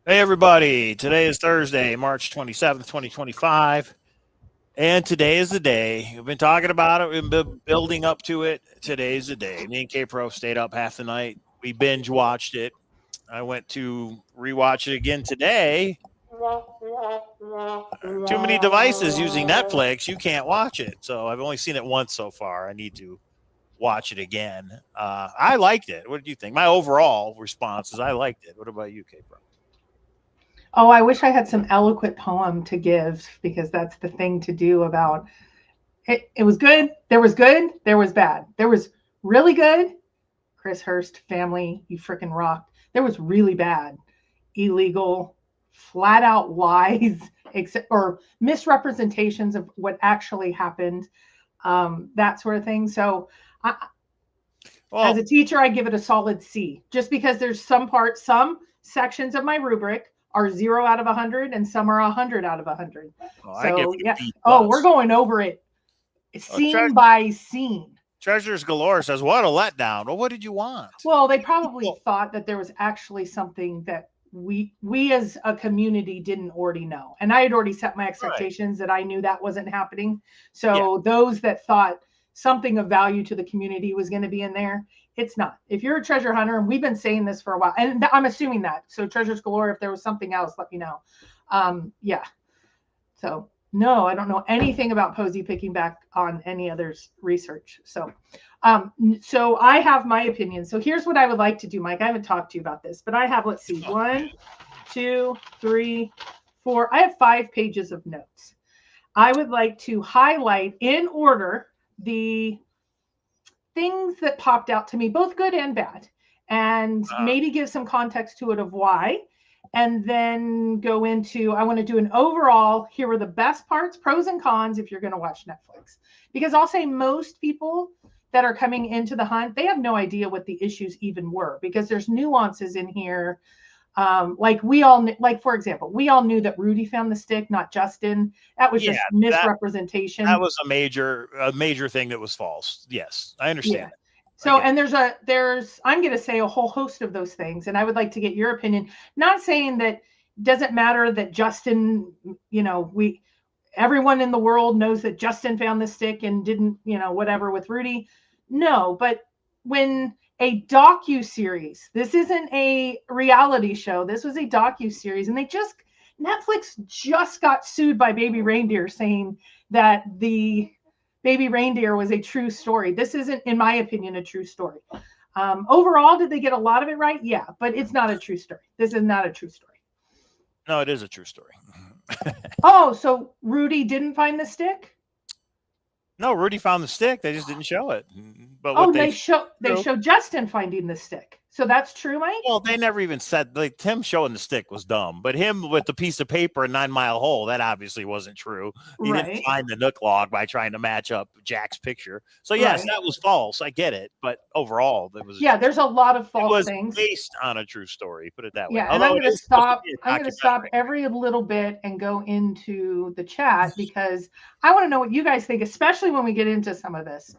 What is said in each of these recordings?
Hey, everybody. Today is Thursday, March 27th, 2025. And today is the day. We've been talking about it. We've been building up to it. Today's the day. Me and K-Pro stayed up half the night. We binge watched it. I went to rewatch it again today. Too many devices using Netflix. You can't watch it. So I've only seen it once so far. I need to watch it again. I liked it. What did you think? My overall response is I liked it. What about you, K-Pro? Oh, I wish I had some eloquent poem to give because that's the thing to do about it. It was good. There was good. There was bad. There was really good. Chris Hurst family, you freaking rocked. There was really bad, illegal, flat out lies, except or misrepresentations of what actually happened, that sort of thing. So, as a teacher, I give it a solid C, just because there's some sections of my rubric are 0 out of 100 and some are 100 out of 100. I give So it yeah. a B+. Oh, we're going over it scene by scene. Treasures Galore says, what a letdown. Well, what did you want? Well, they probably thought that there was actually something that we as a community didn't already know. And I had already set my expectations that I knew that wasn't happening. So those that thought something of value to the community was going to be in there, it's not. If you're a treasure hunter, and we've been saying this for a while, and I'm assuming that. So Treasures Galore, if there was something else, let me know. Yeah. So no, I don't know anything about Posey picking back on any other's research. So I have my opinion. So here's what I would like to do, Mike. I haven't talked to you about this, but I have, let's see, 1, 2, 3, 4. I have 5 pages of notes. I would like to highlight in order the things that popped out to me, both good and bad, and maybe give some context to it of why. And then go into, I want to do an overall, here are the best parts, pros and cons if you're going to watch Netflix. Because I'll say most people that are coming into the hunt, they have no idea what the issues even were, because there's nuances in here. Like for example, we all knew that Rudy found the stick, not Justin. That was just misrepresentation. That was a major thing that was false. Yes, I understand. Yeah. So, and I'm going to say a whole host of those things, and I would like to get your opinion. Not saying that doesn't matter that Justin, everyone in the world knows that Justin found the stick and didn't, whatever with Rudy. No, but when a docu-series, this isn't a reality show, this was a docu-series, and Netflix just got sued by Baby Reindeer saying that the Baby Reindeer was a true story. This isn't, in my opinion, a true story. Overall, did they get a lot of it right? Yeah, but it's not a true story. This is not a true story. No, it is a true story. Oh, so Rudy didn't find the stick? No, Rudy found the stick. They just didn't show it. But they show Justin finding the stick. So that's true, Mike? Well, they never even said, like, him showing the stick was dumb, but him with the piece of paper and 9 Mile Hole, that obviously wasn't true. He didn't find the Nook log by trying to match up Jack's picture. So yes, that was false. I get it, but overall, it was. Yeah, there's a lot of false things. Based on a true story. Put it that way. Yeah, and I'm going to stop. I'm going to stop every little bit and go into the chat because I want to know what you guys think, especially when we get into some of this.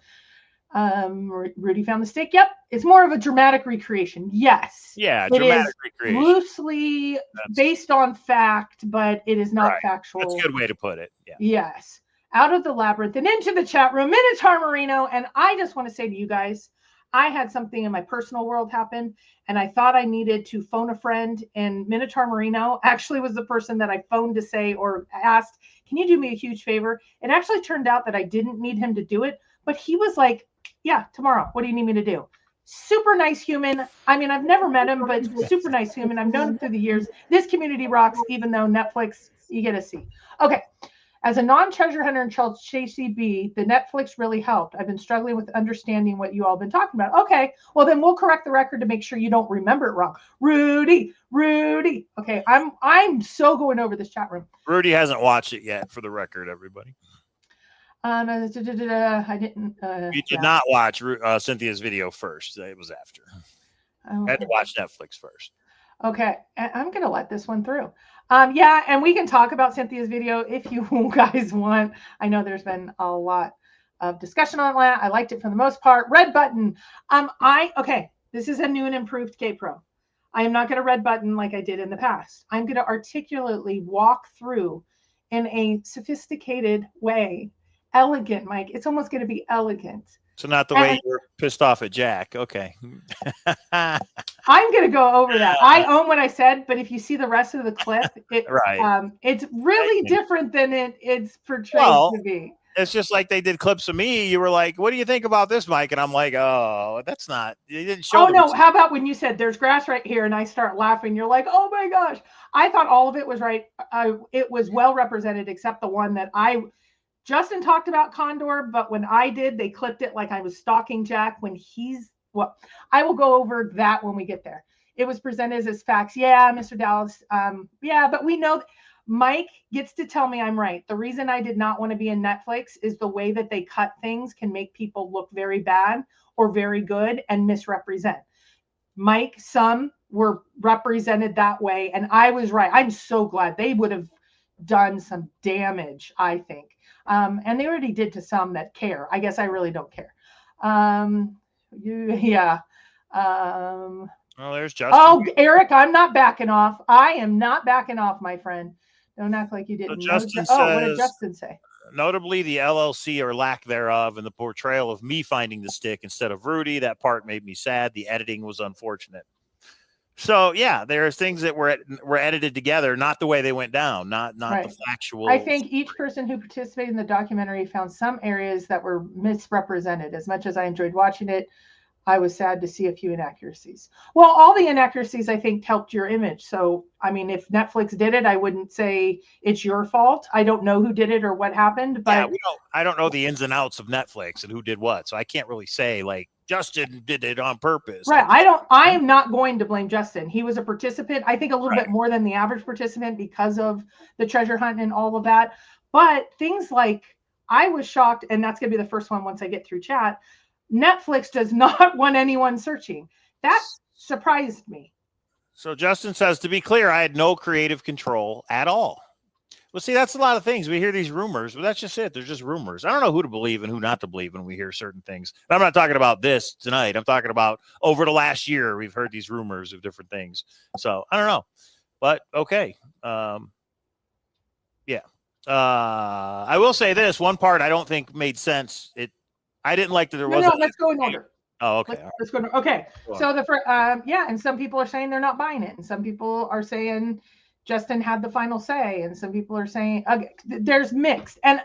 Rudy found the stick. Yep, it's more of a dramatic recreation. Yes. Yeah, dramatic recreation. Loosely based on fact, but it is not factual. That's a good way to put it. Yeah. Yes. Out of the labyrinth and into the chat room, Minotaur Marino. And I just want to say to you guys, I had something in my personal world happen, and I thought I needed to phone a friend. And Minotaur Marino actually was the person that I phoned to say or asked, can you do me a huge favor? It actually turned out that I didn't need him to do it, but he was like, yeah, tomorrow. What do you need me to do? Super nice human. I mean, I've never met him, but super nice human. I've known him through the years. This community rocks, even though Netflix, you get to see. Okay. As a non-treasure hunter and Chasey B, the Netflix really helped. I've been struggling with understanding what you all been talking about. Okay. Well, then we'll correct the record to make sure you don't remember it wrong. Rudy. Okay. I'm so going over this chat room. Rudy hasn't watched it yet, for the record, everybody. I didn't. You did not watch Cynthia's video first. It was after. I had to watch Netflix first. Okay, I'm gonna let this one through. Yeah, and we can talk about Cynthia's video if you guys want. I know there's been a lot of discussion on that. I liked it for the most part. Red button. Okay, this is a new and improved K-Pro. I am not going to red button like I did in the past. I'm going to articulately walk through in a sophisticated way. Elegant, Mike. It's almost going to be elegant. So not the way you're pissed off at Jack. Okay. I'm going to go over that. I own what I said, but if you see the rest of the clip, it's really different than it's portrayed to be. It's just like they did clips of me. You were like, what do you think about this, Mike? And I'm like, oh, that's not, you didn't show. Oh, no. How about when you said there's grass right here and I start laughing? You're like, oh my gosh. I thought all of it was right. It was well represented, except the one that Justin talked about Condor, but when I did, they clipped it like I was stalking Jack when I will go over that when we get there. It was presented as facts. Yeah, Mr. Dallas. Yeah, but we know Mike gets to tell me I'm right. The reason I did not want to be in Netflix is the way that they cut things can make people look very bad or very good and misrepresent. Mike, some were represented that way, and I was right. I'm so glad. They would have done some damage, I think. And they already did to some that care. I guess I really don't care. Well, there's Justin. Oh, Eric, I'm not backing off. I am not backing off, my friend. Don't act like you didn't. So Justin what did Justin say? Notably, the LLC or lack thereof and the portrayal of me finding the stick instead of Rudy. That part made me sad. The editing was unfortunate. So yeah, there's things that were edited together, not the way they went down, not right. The factual. I think each person who participated in the documentary found some areas that were misrepresented. As much as I enjoyed watching it, I was sad to see a few inaccuracies. Well, all the inaccuracies, I think, helped your image. So, I mean, if Netflix did it, I wouldn't say it's your fault. I don't know who did it or what happened, but I don't know the ins and outs of Netflix and who did what. So I can't really say like Justin did it on purpose. Right. I am not going to blame Justin. He was a participant, I think a little bit more than the average participant because of the treasure hunt and all of that. But things like, I was shocked, and that's going to be the first one once I get through chat. Netflix does not want anyone searching. That surprised me. So Justin says, to be clear, I had no creative control at all. Well, see, that's a lot of things. We hear these rumors, but that's just it. They're just rumors. I don't know who to believe and who not to believe when we hear certain things. And I'm not talking about this tonight. I'm talking about over the last year, we've heard these rumors of different things. So I don't know, but okay. Yeah. I will say this one part I don't think made sense. I didn't like that there was. No, let's go in order. Oh, okay. Let's go. Okay. So and some people are saying they're not buying it, and some people are saying Justin had the final say, and some people are saying there's mixed. And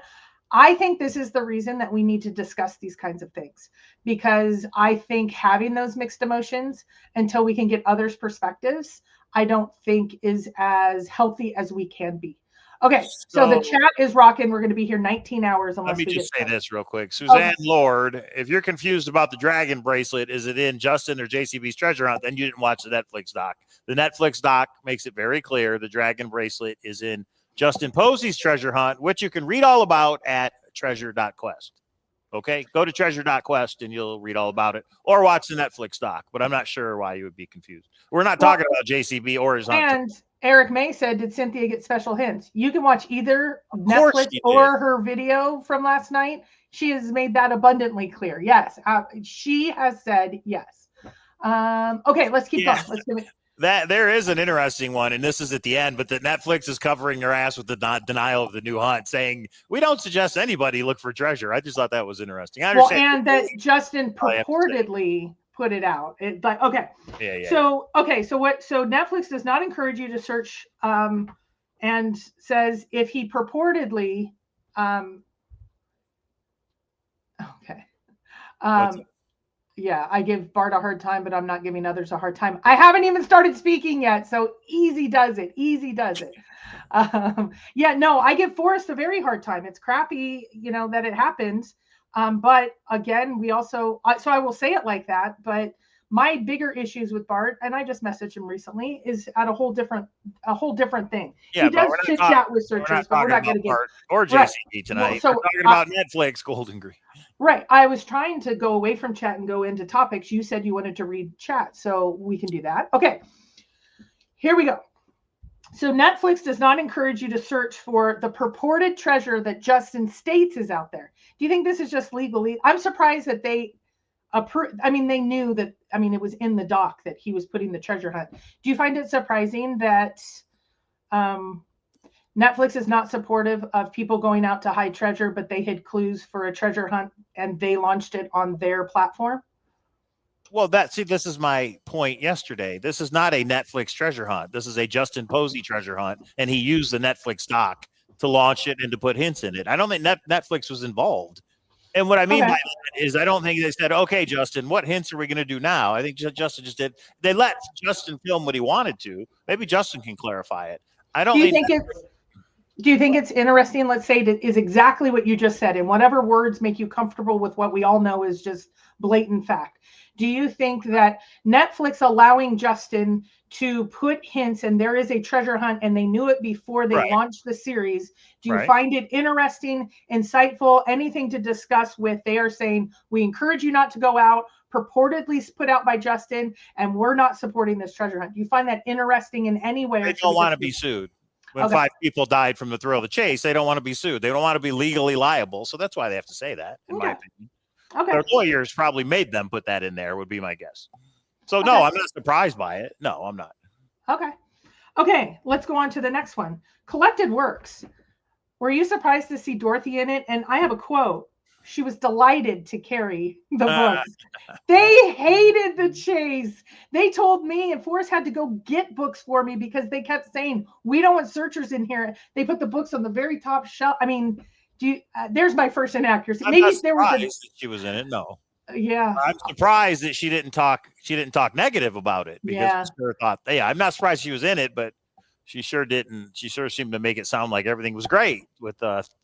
I think this is the reason that we need to discuss these kinds of things, because I think having those mixed emotions until we can get others' perspectives, I don't think is as healthy as we can be. Okay, so the chat is rocking. We're going to be here 19 hours. Let me just say this real quick. Suzanne Lord, if you're confused about the dragon bracelet, is it in Justin or JCB's treasure hunt, then you didn't watch the Netflix doc. The Netflix doc makes it very clear the dragon bracelet is in Justin Posey's treasure hunt, which you can read all about at treasure.quest. Okay, go to treasure.quest and you'll read all about it, or watch the Netflix doc, but I'm not sure why you would be confused. We're not talking about JCB or his hunt. And Eric May said, did Cynthia get special hints? You can watch either Netflix or her video from last night. She has made that abundantly clear. Yes, she has said yes. Okay, let's keep going. Let's give it. That there is an interesting one, and this is at the end, but that Netflix is covering their ass with the denial of the new hunt, saying we don't suggest anybody look for treasure. I just thought that was interesting. I understand. Well, and that Justin purportedly put it out. Okay. Yeah. So Netflix does not encourage you to search, and says if he purportedly, yeah, I give Bart a hard time, but I'm not giving others a hard time. I haven't even started speaking yet, so easy does it. I give Forrest a very hard time. It's crappy, that it happens. But again, we also, so I will say it like that, but my bigger issues with Bart, and I just messaged him recently, is at a whole different thing. Yeah, he does chit chat with searchers, but we're not going to get or JCB tonight. Well, so, we're talking about Netflix Golden Green. Right. I was trying to go away from chat and go into topics. You said you wanted to read chat, so we can do that. Okay. Here we go. So Netflix does not encourage you to search for the purported treasure that Justin states is out there. Do you think this is just legally? I'm surprised that I mean, they knew that, I mean, it was in the doc that he was putting the treasure hunt. Do you find it surprising that Netflix is not supportive of people going out to hide treasure, but they hid clues for a treasure hunt and they launched it on their platform? Well, this is my point yesterday. This is not a Netflix treasure hunt. This is a Justin Posey treasure hunt, and he used the Netflix doc to launch it and to put hints in it. I don't think Netflix was involved. And what I mean by that is I don't think they said, okay, Justin, what hints are we going to do now? I think Justin just did. They let Justin film what he wanted to. Maybe Justin can clarify it. I don't think do you think it's interesting? Let's say that is exactly what you just said, and whatever words make you comfortable with what we all know is just blatant fact. Do you think that Netflix allowing Justin to put hints and there is a treasure hunt and they knew it before they launched the series? Do you find it interesting, insightful, anything to discuss with they are saying, we encourage you not to go out, purportedly put out by Justin, and we're not supporting this treasure hunt? Do you find that interesting in any way? They don't want to be sued. When 5 people died from the thrill of the chase, they don't want to be sued. They don't want to be legally liable. So that's why they have to say that, in my opinion. Their lawyers probably made them put that in there, would be my guess. So no, I'm not surprised by it. No, I'm not. Okay, let's go on to the next one. Collected works. Were you surprised to see Dorothy in it? And I have a quote. She was delighted to carry the books. They hated the chase. They told me, and Forrest had to go get books for me because they kept saying, we don't want searchers in here. They put the books on the very top shelf. I mean, there's my first inaccuracy. Maybe there was she was in it. No. Yeah. I'm surprised that she didn't talk negative about it because I sure thought, I'm not surprised she was in it, but she sure didn't. She sure seemed to make it sound like everything was great with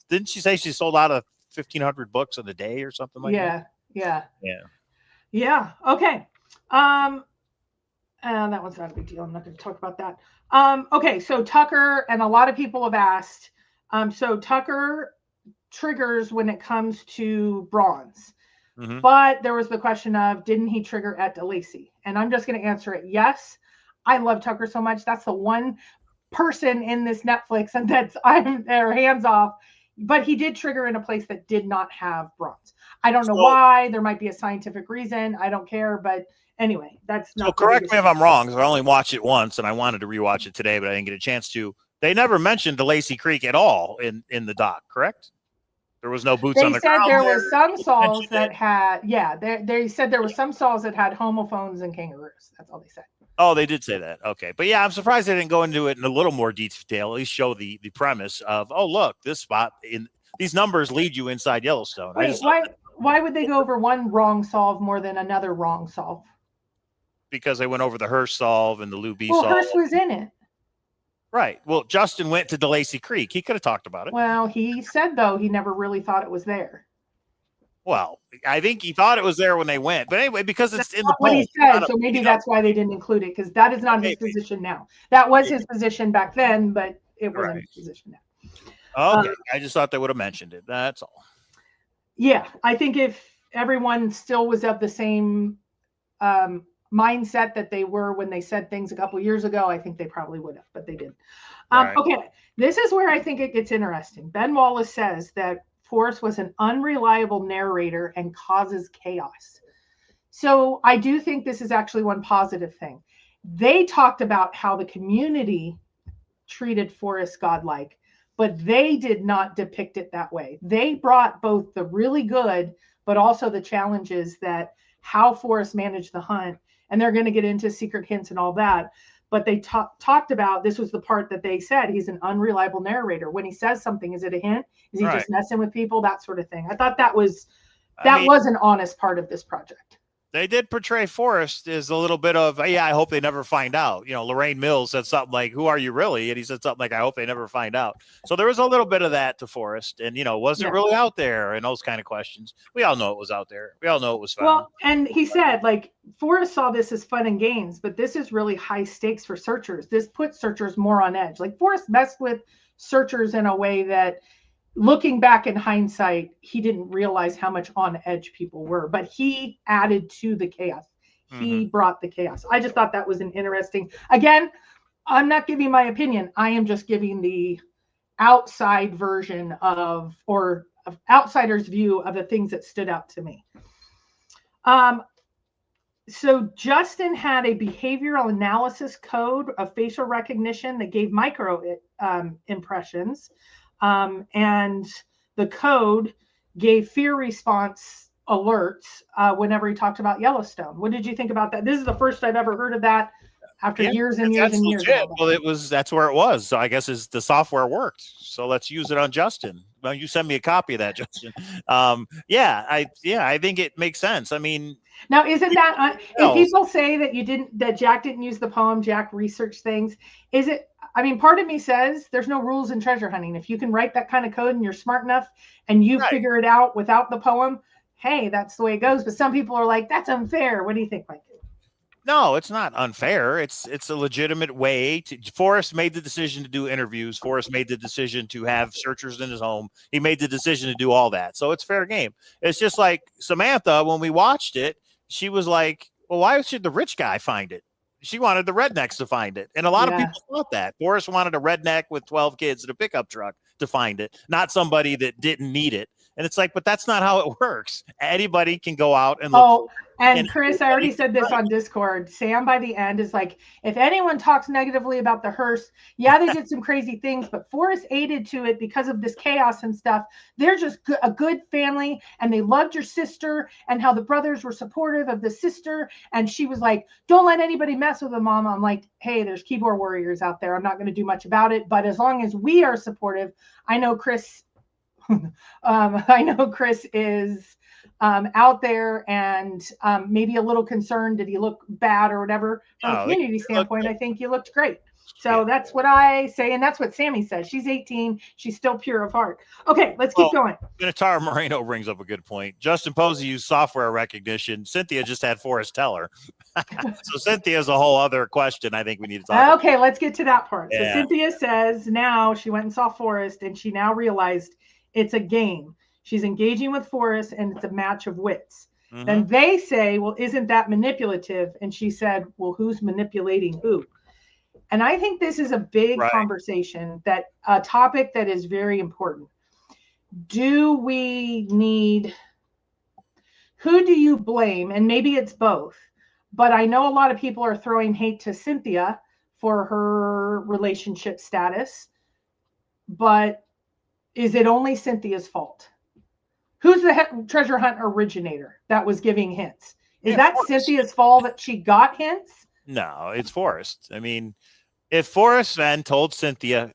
didn't she say she sold out of 1,500 books in a day or something like that? Yeah. Okay. That one's not a big deal. I'm not going to talk about that. Okay. So Tucker, and a lot of people have asked, so Tucker triggers when it comes to bronze, but there was the question of, didn't he trigger at DeLacy? And I'm just going to answer it. Yes. I love Tucker so much. That's the one person in this Netflix and that's hands off. But he did trigger in a place that did not have bronze. I don't know why. There might be a scientific reason. I don't care. But anyway, that's not. So correct me if I'm wrong, because I only watched it once and I wanted to rewatch it today, but I didn't get a chance to. They never mentioned DeLacy Creek at all in the doc, correct? There was no boots on the ground. They said there was some saws that had, they said there were some saws that had homophones and kangaroos. That's all they said. Oh, they did say that. Okay. But yeah, I'm surprised they didn't go into it in a little more detail, at least show the premise of, oh, look, this spot in these numbers lead you inside Yellowstone. Wait, why would they go over one wrong solve more than another wrong solve? Because they went over the Hearst solve and the Lou B solve. Well, Hearst was in it. Right. Well, Justin went to DeLacy Creek. He could have talked about it. Well, he said, though, he never really thought it was there. Well, I think he thought it was there when they went. But anyway, because it's in the what he said, so maybe that's why they didn't include it, because that is not his position now. That was his position back then, but it wasn't his position now. Okay. I just thought they would have mentioned it. That's all. Yeah. I think if everyone still was of the same mindset that they were when they said things a couple years ago, I think they probably would have, but they didn't. Okay. This is where I think it gets interesting. Ben Wallace says that Forrest was an unreliable narrator and causes chaos. So I do think this is actually one positive thing. They talked about how the community treated Forrest godlike, but they did not depict it that way. They brought both the really good, but also the challenges that how Forrest managed the hunt. And they're going to get into secret hints and all that. But they talked about, this was the part that they said, he's an unreliable narrator. When he says something, is it a hint? Is he just messing with people? That sort of thing. I thought that was an honest part of this project. They did portray Forrest as a little bit of, I hope they never find out. You know, Lorraine Mills said something like, who are you really? And he said something like, I hope they never find out. So there was a little bit of that to Forrest. And, was it really out there? And those kind of questions. We all know it was out there. We all know it was fun. Well, and he said, Forrest saw this as fun and games, but this is really high stakes for searchers. This puts searchers more on edge. Forrest messed with searchers in a way that, looking back in hindsight, he didn't realize how much on edge people were, but he added to the chaos. He brought the chaos. I just thought that was an interesting, again, I'm not giving my opinion. I am just giving the outside version of outsider's view of the things that stood out to me. So Justin had a behavioral analysis code of facial recognition that gave micro impressions, and the code gave fear response alerts whenever he talked about Yellowstone. What did you think about that? This is the first I've ever heard of that after years and years and years. Well, that's where it was. So I guess the software worked. So let's use it on Justin. Well, you send me a copy of that, Justin. I think it makes sense. I mean, now isn't that if people say that Jack didn't use the poem, Jack researched things, is it? I mean, part of me says there's no rules in treasure hunting. If you can write that kind of code and you're smart enough and you figure it out without the poem, hey, that's the way it goes. But some people are like, that's unfair. What do you think, Mike? No, it's not unfair. It's a legitimate way to. Forrest made the decision to do interviews. Forrest made the decision to have searchers in his home. He made the decision to do all that. So it's fair game. It's just like Samantha, when we watched it, she was like, well, why should the rich guy find it? She wanted the rednecks to find it. And a lot of people thought that. Forrest wanted a redneck with 12 kids in a pickup truck to find it, not somebody that didn't need it. And it's like, but that's not how it works. Anybody can go out and look. Oh, and Chris, I already said this on Discord. Sam by the end is like, if anyone talks negatively about the hearse, yeah, they did some crazy things, but Forrest aided to it because of this chaos and stuff. They're just a good family, and they loved your sister, and how the brothers were supportive of the sister. And she was like, don't let anybody mess with them, Mom. I'm like, hey, there's keyboard warriors out there. I'm not going to do much about it, but as long as we are supportive, I know Chris. I know Chris is out there and maybe a little concerned. Did he look bad or whatever? From a community standpoint, I think you looked great. So that's what I say. And that's what Sammy says. She's 18. She's still pure of heart. Okay, let's keep going. Minotaur Moreno brings up a good point. Justin Posey used software recognition. Cynthia just had Forrest tell her. So Cynthia is a whole other question I think we need to talk about. Okay, let's get to that part. Yeah. So Cynthia says now she went and saw Forrest, and she now realized it's a game. She's engaging with Forrest, and it's a match of wits. Mm-hmm. Then they say, well, isn't that manipulative? And she said, well, who's manipulating who? And I think this is a big conversation, that a topic that is very important. Do we need, who do you blame? And maybe it's both. But I know a lot of people are throwing hate to Cynthia for her relationship status. But is it only Cynthia's fault? Who's the treasure hunt originator that was giving hints? Is that Forrest. Cynthia's fault that she got hints? No, it's Forrest. I mean, if Forrest then told Cynthia,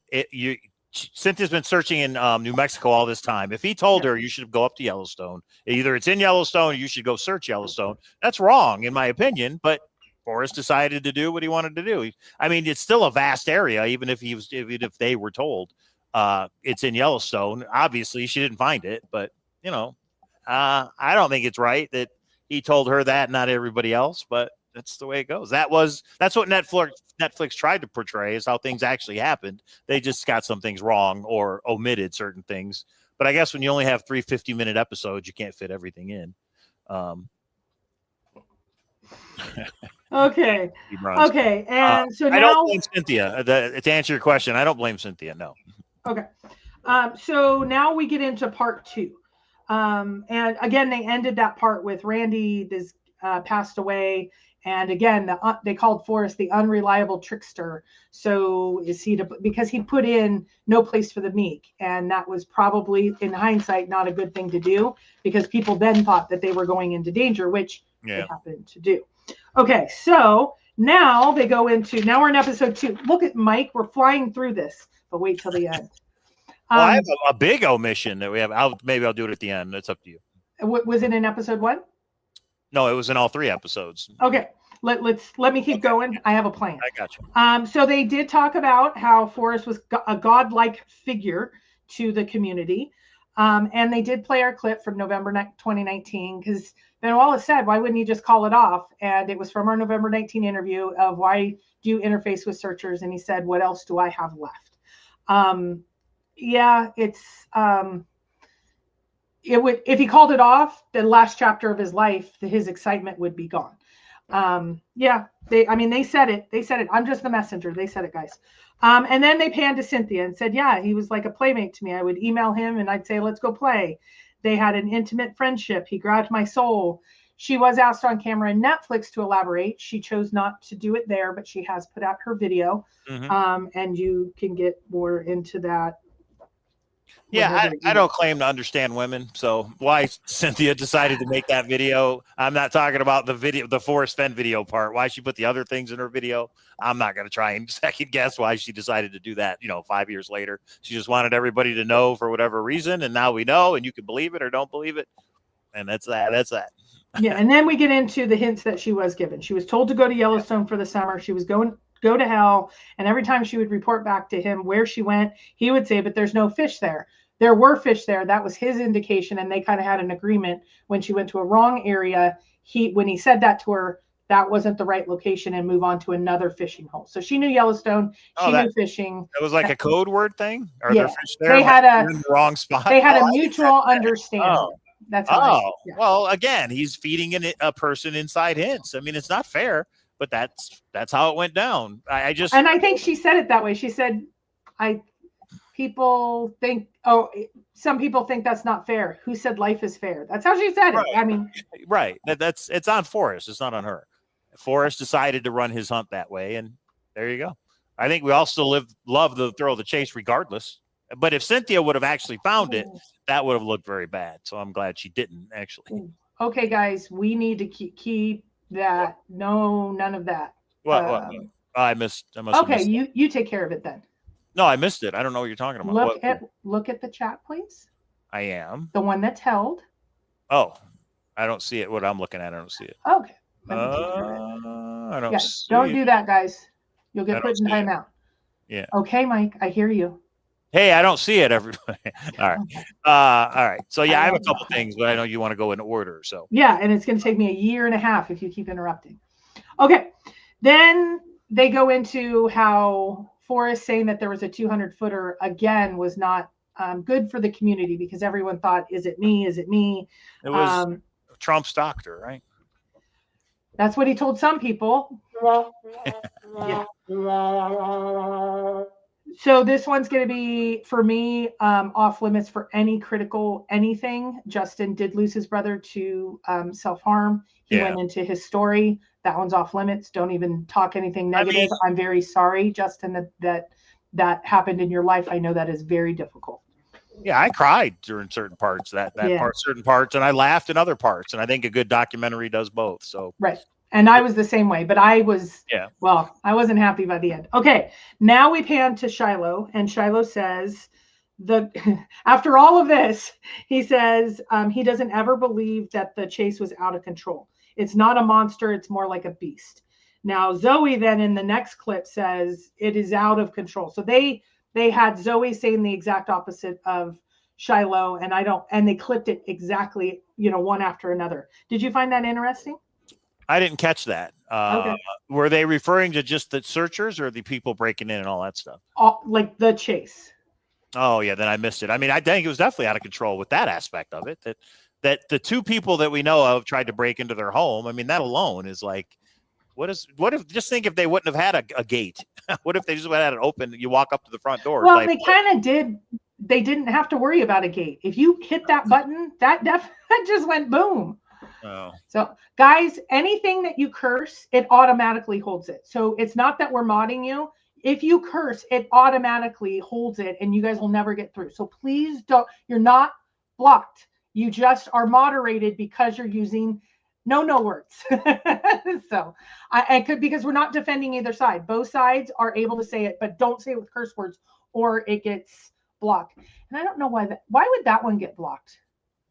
Cynthia's been searching in New Mexico all this time. If he told her you should go up to Yellowstone, either it's in Yellowstone or you should go search Yellowstone, that's wrong in my opinion. But Forrest decided to do what he wanted to do. I mean, it's still a vast area, even if they were told it's in Yellowstone. Obviously, she didn't find it, but you know, I don't think it's right that he told her that, not everybody else. But that's the way it goes. That's what Netflix tried to portray, is how things actually happened. They just got some things wrong or omitted certain things. But I guess when you only have 3 50-minute episodes, you can't fit everything in. Okay. And so now I don't blame Cynthia. To answer your question, I don't blame Cynthia. No. Okay. So now we get into part 2. And again, they ended that part with Randy passed away. And again, they called Forrest the unreliable trickster. So because he put in no place for the meek. And that was probably, in hindsight, not a good thing to do, because people then thought that they were going into danger, which they happened to do. Okay, so now now we're in episode 2. Look at Mike. We're flying through this, but wait till the end. Well, I have a big omission that we have. Maybe I'll do it at the end. It's up to you. Was it in episode 1? No, it was in all 3 episodes. Okay, let me keep going. I have a plan. I got you. So they did talk about how Forrest was a godlike figure to the community, and they did play our clip from November 2019, because Ben Wallace said, "Why wouldn't you just call it off?" And it was from our November 19 interview of why do you interface with searchers, and he said, "What else do I have left?" It's it would, if he called it off, the last chapter of his life, his excitement would be gone. They said it. I'm just the messenger. They said it, guys. And then they panned to Cynthia and said, yeah, he was like a playmate to me. I would email him and I'd say, let's go play. They had an intimate friendship. He grabbed my soul. She was asked on camera in Netflix to elaborate. She chose not to do it there, but she has put out her video. And you can get more into that. Yeah, I don't claim to understand women, so why Cynthia decided to make that video, I'm not talking about the video, the Forrest Fenn video part. Why she put the other things in her video, I'm not going to try and second guess why she decided to do that. 5 years later, she just wanted everybody to know for whatever reason, and now we know, and you can believe it or don't believe it, and that's that. That's that. Yeah, and then we get into the hints that she was given. She was told to go to Yellowstone for the summer. She was go to hell, and every time she would report back to him where she went, he would say, but there's no fish there. There were fish there. That was his indication, and they kind of had an agreement. When she went to a wrong area, when he said that to her, that wasn't the right location, and move on to another fishing hole. So she knew Yellowstone. She knew fishing. It was like a code word thing? Are yeah. there fish there? They had in the wrong spot? They had a mutual understanding. That's well, again, he's feeding a person inside hints. I mean, it's not fair, but that's how it went down. And I think she said it that way. She said, people think, some people think that's not fair. Who said life is fair? That's how she said it. I mean, right. It's on Forrest. It's not on her. Forrest decided to run his hunt that way, and there you go. I think we all still love the thrill of the chase regardless. But if Cynthia would have actually found it, that would have looked very bad. So I'm glad she didn't actually. Okay, guys, we need to keep that. No, none of that. What? I must. Okay, you take care of it then. No, I missed it. I don't know what you're talking about. Look at the chat, please. I am. The one that's held. Oh, I don't see it. What I'm looking at, I don't see it. Okay. I don't see don't it. Do that, guys. You'll get put in timeout. Yeah. Okay, Mike, I hear you. Hey, I don't see it, everybody. All right. All right. So, yeah, I have a couple things, but I know you want to go in order. So, yeah, and it's going to take me 1.5 years if you keep interrupting. Okay. Then they go into how Forrest saying that there was a 200-footer again was not good for the community because everyone thought, is it me? Is it me? It was Trump's doctor, right? That's what he told some people. Yeah. So this one's going to be, for me, off limits for any critical anything. Justin did lose his brother to self-harm. He went into his story. That one's off limits. Don't even talk anything negative. I'm very sorry, Justin, that happened in your life. I know that is very difficult. Yeah, I cried during certain parts, certain parts, and I laughed in other parts. And I think a good documentary does both. So right. And I was the same way, but I was, I wasn't happy by the end. Okay, now we pan to Shiloh, and Shiloh says, after all of this, he says he doesn't ever believe that the chase was out of control. It's not a monster, it's more like a beast. Now, Zoe then in the next clip says it is out of control. So they had Zoe saying the exact opposite of Shiloh, and they clipped it exactly, one after another. Did you find that interesting? I didn't catch that. Okay. Were they referring to just the searchers or the people breaking in and all that stuff? Like the chase. Oh, yeah. Then I missed it. I mean, I think it was definitely out of control with that aspect of it. That the two people that we know of tried to break into their home. I mean, that alone is like, what if just think if they wouldn't have had a gate? What if they just had it open? You walk up to the front door. Well, they kind of did. They didn't have to worry about a gate. If you hit that button, that just went boom. Oh. So guys, anything that you curse, it automatically holds it. So it's not that we're modding you. If you curse, it automatically holds it and you guys will never get through. So please don't, you're not blocked. You just are moderated because you're using no words. So I could, because we're not defending either side. Both sides are able to say it, but don't say it with curse words or it gets blocked. And I don't know why would that one get blocked?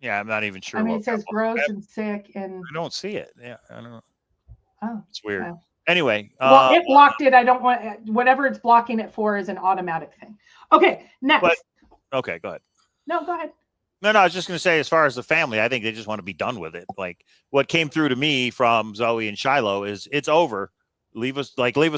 Yeah, I'm not even sure. I mean, it says gross and sick, and I don't see it. Yeah, I don't know. Oh, it's weird. Wow. Anyway, well, it blocked it. I don't want whatever it's blocking it for is an automatic thing. Okay, next. Okay, go ahead. No, go ahead. No, I was just going to say, as far as the family, I think they just want to be done with it. Like what came through to me from Zoe and Shiloh is it's over. Leave us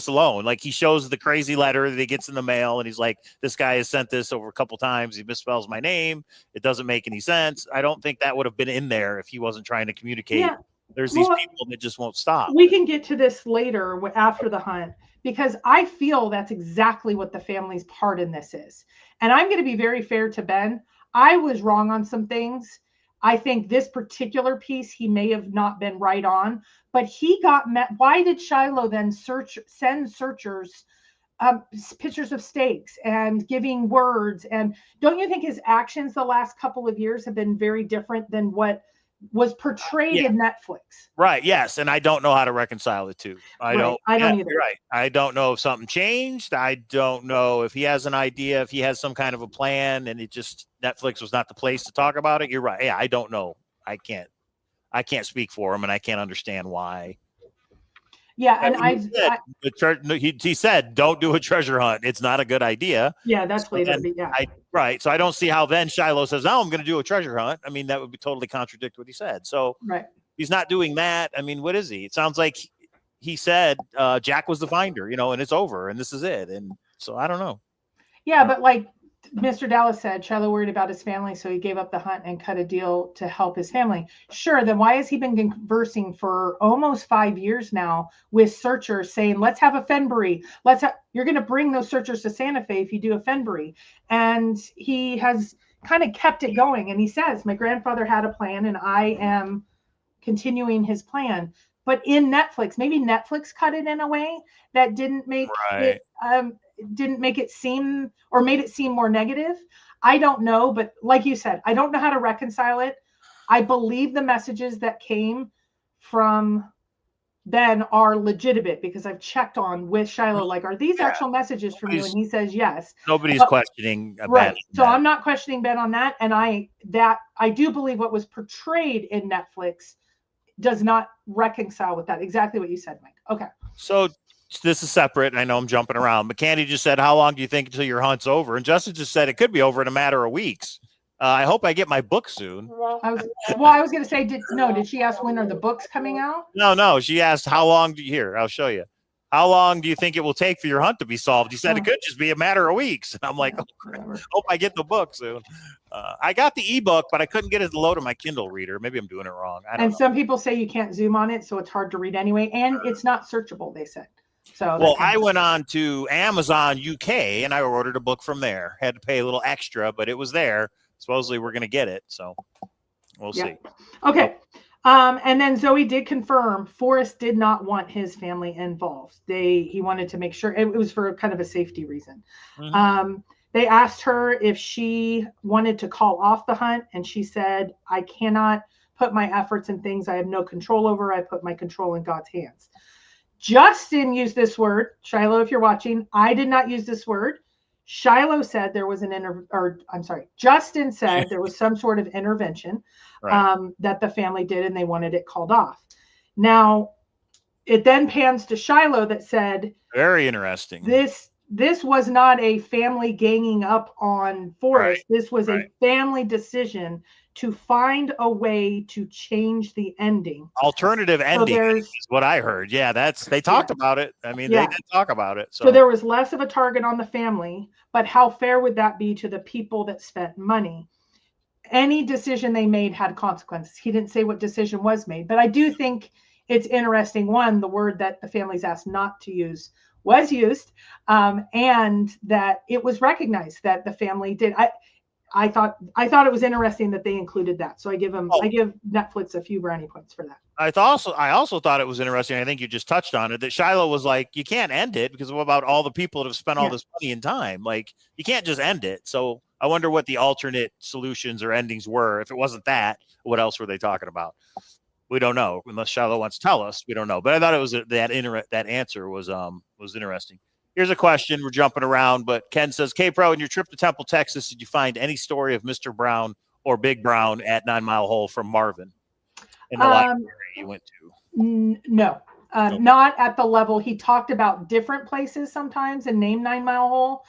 alone. Like he shows the crazy letter that he gets in the mail and he's like, this guy has sent this over a couple times. He misspells my name. It doesn't make any sense. I don't think that would have been in there if he wasn't trying to communicate. Yeah. There's these people that just won't stop. We can get to this later after the hunt, because I feel that's exactly what the family's part in this is. And I'm going to be very fair to Ben. I was wrong on some things. I think this particular piece, he may have not been right on, but he got met. Why did Shiloh then send searchers pictures of steaks and giving words? And don't you think his actions the last couple of years have been very different than what was portrayed in Netflix? Right. Yes. And I don't know how to reconcile the two. I don't either. You're right. I don't know if something changed. I don't know if he has an idea, if he has some kind of a plan, and it just Netflix was not the place to talk about it. You're right. Yeah. I don't know. I can't speak for him, and I can't understand why. Yeah. And he said, don't do a treasure hunt. It's not a good idea. Yeah. That's later. Right. So I don't see how then Shiloh says, oh, I'm going to do a treasure hunt. I mean, that would be totally contradict what he said. So he's not doing that. I mean, what is he? It sounds like he said Jack was the finder, and it's over and this is it. And so I don't know. Yeah. But like Mr. Dallas said, Shiloh worried about his family, so he gave up the hunt and cut a deal to help his family. Sure. Then why has he been conversing for almost 5 years now with searchers saying, let's have a Fenbury. You're going to bring those searchers to Santa Fe if you do a Fenbury. And he has kind of kept it going. And he says, my grandfather had a plan and I am continuing his plan. But in Netflix, maybe Netflix cut it in a way that didn't make it seem, or made it seem more negative. I don't know, but like you said, I don't know how to reconcile it. I believe the messages that came from Ben are legitimate because I've checked on with Shiloh, like, are these actual messages from you? And he says yes. Nobody's questioning Ben. So I'm not questioning Ben on that. And I do believe what was portrayed in Netflix does not reconcile with that. Exactly what you said, Mike. Okay. So this is separate. I know I'm jumping around, but Candy just said, how long do you think until your hunt's over? And Justin just said it could be over in a matter of weeks. I hope I get my book soon. I was going to say, did she ask when are the books coming out? No. She asked, how long I'll show you. How long do you think it will take for your hunt to be solved? He said it could just be a matter of weeks. And I'm like, hope I get the book soon. I got the ebook, but I couldn't get it to load on my Kindle reader. Maybe I'm doing it wrong. And some people say you can't zoom on it, so it's hard to read anyway. And it's not searchable, they said. So well, I went on to Amazon UK and I ordered a book from there. Had to pay a little extra, but it was there. Supposedly we're going to get it. So we'll see. Okay. And then Zoe did confirm Forrest did not want his family involved. He wanted to make sure it was for kind of a safety reason. Mm-hmm. They asked her if she wanted to call off the hunt. And she said, I cannot put my efforts in things I have no control over. I put my control in God's hands. Justin used this word. Shiloh, if you're watching, I did not use this word. Shiloh said there was Justin said there was some sort of intervention that the family did and they wanted it called off. Now, it then pans to Shiloh that said, very interesting. This was not a family ganging up on Forrest. This was a family decision to find a way to change the ending. Alternative ending is what I heard. Yeah, they talked about it. I mean, they did talk about it. So there was less of a target on the family, but how fair would that be to the people that spent money? Any decision they made had consequences. He didn't say what decision was made, but I do think it's interesting. One, the word that the families asked not to use was used, and that it was recognized that the family did. I thought it was interesting that they included that. So I give Netflix a few brownie points for that. I also thought it was interesting. I think you just touched on it, that Shiloh was like, you can't end it because what about all the people that have spent all this money and time? Like, you can't just end it. So I wonder what the alternate solutions or endings were. If it wasn't that, what else were they talking about? We don't know unless Shiloh wants to tell us. We don't know. But I thought it was that answer was interesting. Here's a question. We're jumping around, but Ken says, K-Pro, in your trip to Temple, Texas, did you find any story of Mr. Brown or Big Brown at 9 Mile Hole from Marvin in the library you went to? No, not at the level. He talked about different places sometimes and named 9 Mile Hole.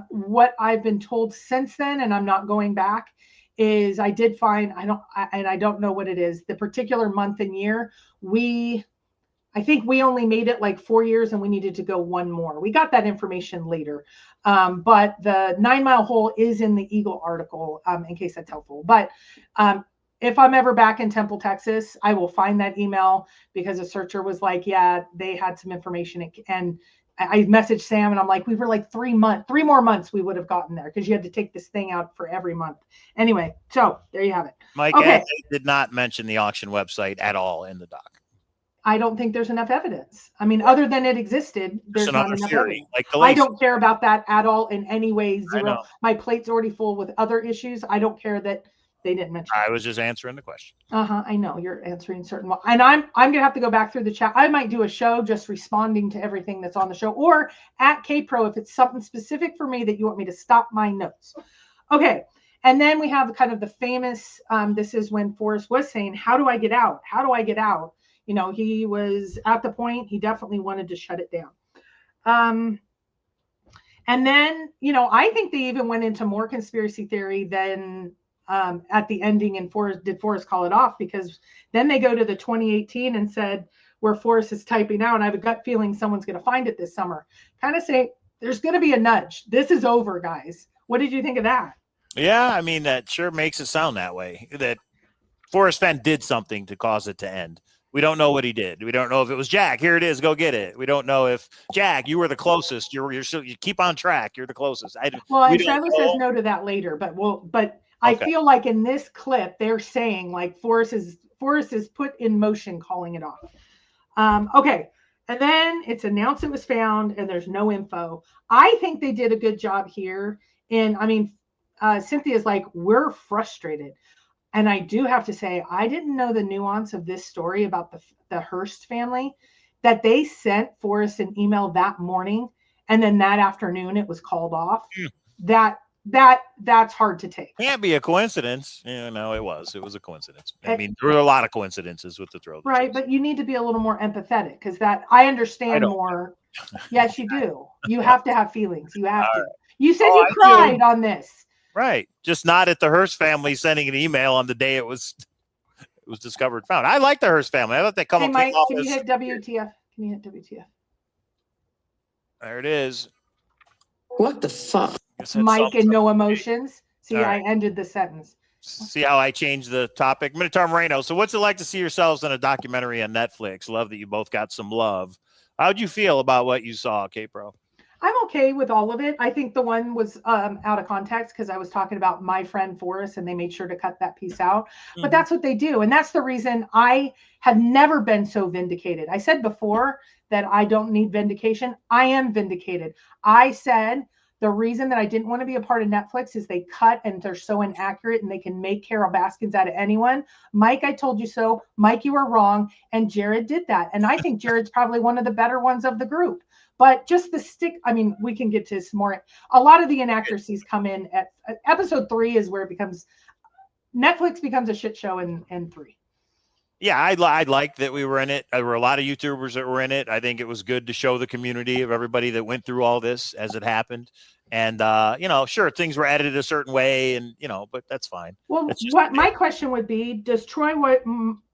What I've been told since then, and I'm not going back, is I did find, I don't know what it is, the particular month and year, I think we only made it like 4 years and we needed to go one more. We got that information later. But the 9 Mile Hole is in the Eagle article, in case that's helpful. But if I'm ever back in Temple, Texas, I will find that email because a searcher was like, yeah, they had some information. And I messaged Sam and I'm like, we were like 3 more months we would have gotten there because you had to take this thing out for every month. Anyway, so there you have it. Mike did not mention the auction website at all in the doc. I don't think there's enough evidence. I mean, other than it existed, there's not enough evidence. Like I don't care about that at all in any way. Zero. My plate's already full with other issues. I don't care that they didn't mention it. I was just answering the question. I know you're answering certain one. And I'm gonna have to go back through the chat. I might do a show just responding to everything that's on the show, or at KPro if it's something specific for me that you want me to stop my notes. Okay. And then we have kind of the famous, this is when Forrest was saying, how do I get out? How do I get out? You know, he was at the point, he definitely wanted to shut it down. And then, you know, I think they even went into more conspiracy theory than at the ending and did Forrest call it off? Because then they go to the 2018 and said, where Forrest is typing out, and I have a gut feeling someone's going to find it this summer. Kind of say, there's going to be a nudge. This is over, guys. What did you think of that? Yeah, I mean, that sure makes it sound that way, that Forrest Fenn did something to cause it to end. We don't know what he did. We don't know if it was Jack. Here it is. Go get it. We don't know if Jack, you were the closest. You keep on track. You're the closest. And Trevor says no to that later, but I feel like in this clip they're saying like Forrest is put in motion calling it off. Okay. And then it's announced it was found and there's no info. I think they did a good job here. And I mean, Cynthia's like, we're frustrated. And I do have to say, I didn't know the nuance of this story about the Hearst family, that they sent Forrest an email that morning, and then that afternoon it was called off. That's hard to take. Can't be a coincidence. Yeah, no, it was a coincidence. I mean, there were a lot of coincidences with the throw. Right, but you need to be a little more empathetic because I understand more. Yes, you do. You have to have feelings. You have to. You said you cried on this. Right. Just not at the Hearst family sending an email on the day it was discovered found. I like the Hearst family. I thought they come up. Mike, can you hit WTF? Can you hit WTF? There it is. What the fuck? Mike and no emotions. See, I ended the sentence. See how I changed the topic? Minotaur Moreno. So what's it like to see yourselves in a documentary on Netflix? Love that you both got some love. How'd you feel about what you saw, K-Pro? I'm okay with all of it. I think the one was out of context because I was talking about my friend Forrest and they made sure to cut that piece out. But that's what they do. And that's the reason I have never been so vindicated. I said before that I don't need vindication. I am vindicated. I said the reason that I didn't want to be a part of Netflix is they cut and they're so inaccurate and they can make Carol Baskins out of anyone. Mike, I told you so. Mike, you were wrong. And Jared did that. And I think Jared's probably one of the better ones of the group. But just the stick, I mean, we can get to some more. A lot of the inaccuracies come in at episode 3 is where it becomes, Netflix becomes a shit show in 3. Yeah, I like that we were in it. There were a lot of YouTubers that were in it. I think it was good to show the community of everybody that went through all this as it happened. And, you know, sure, things were edited a certain way and, you know, but that's fine. Well, my question would be, does Troy,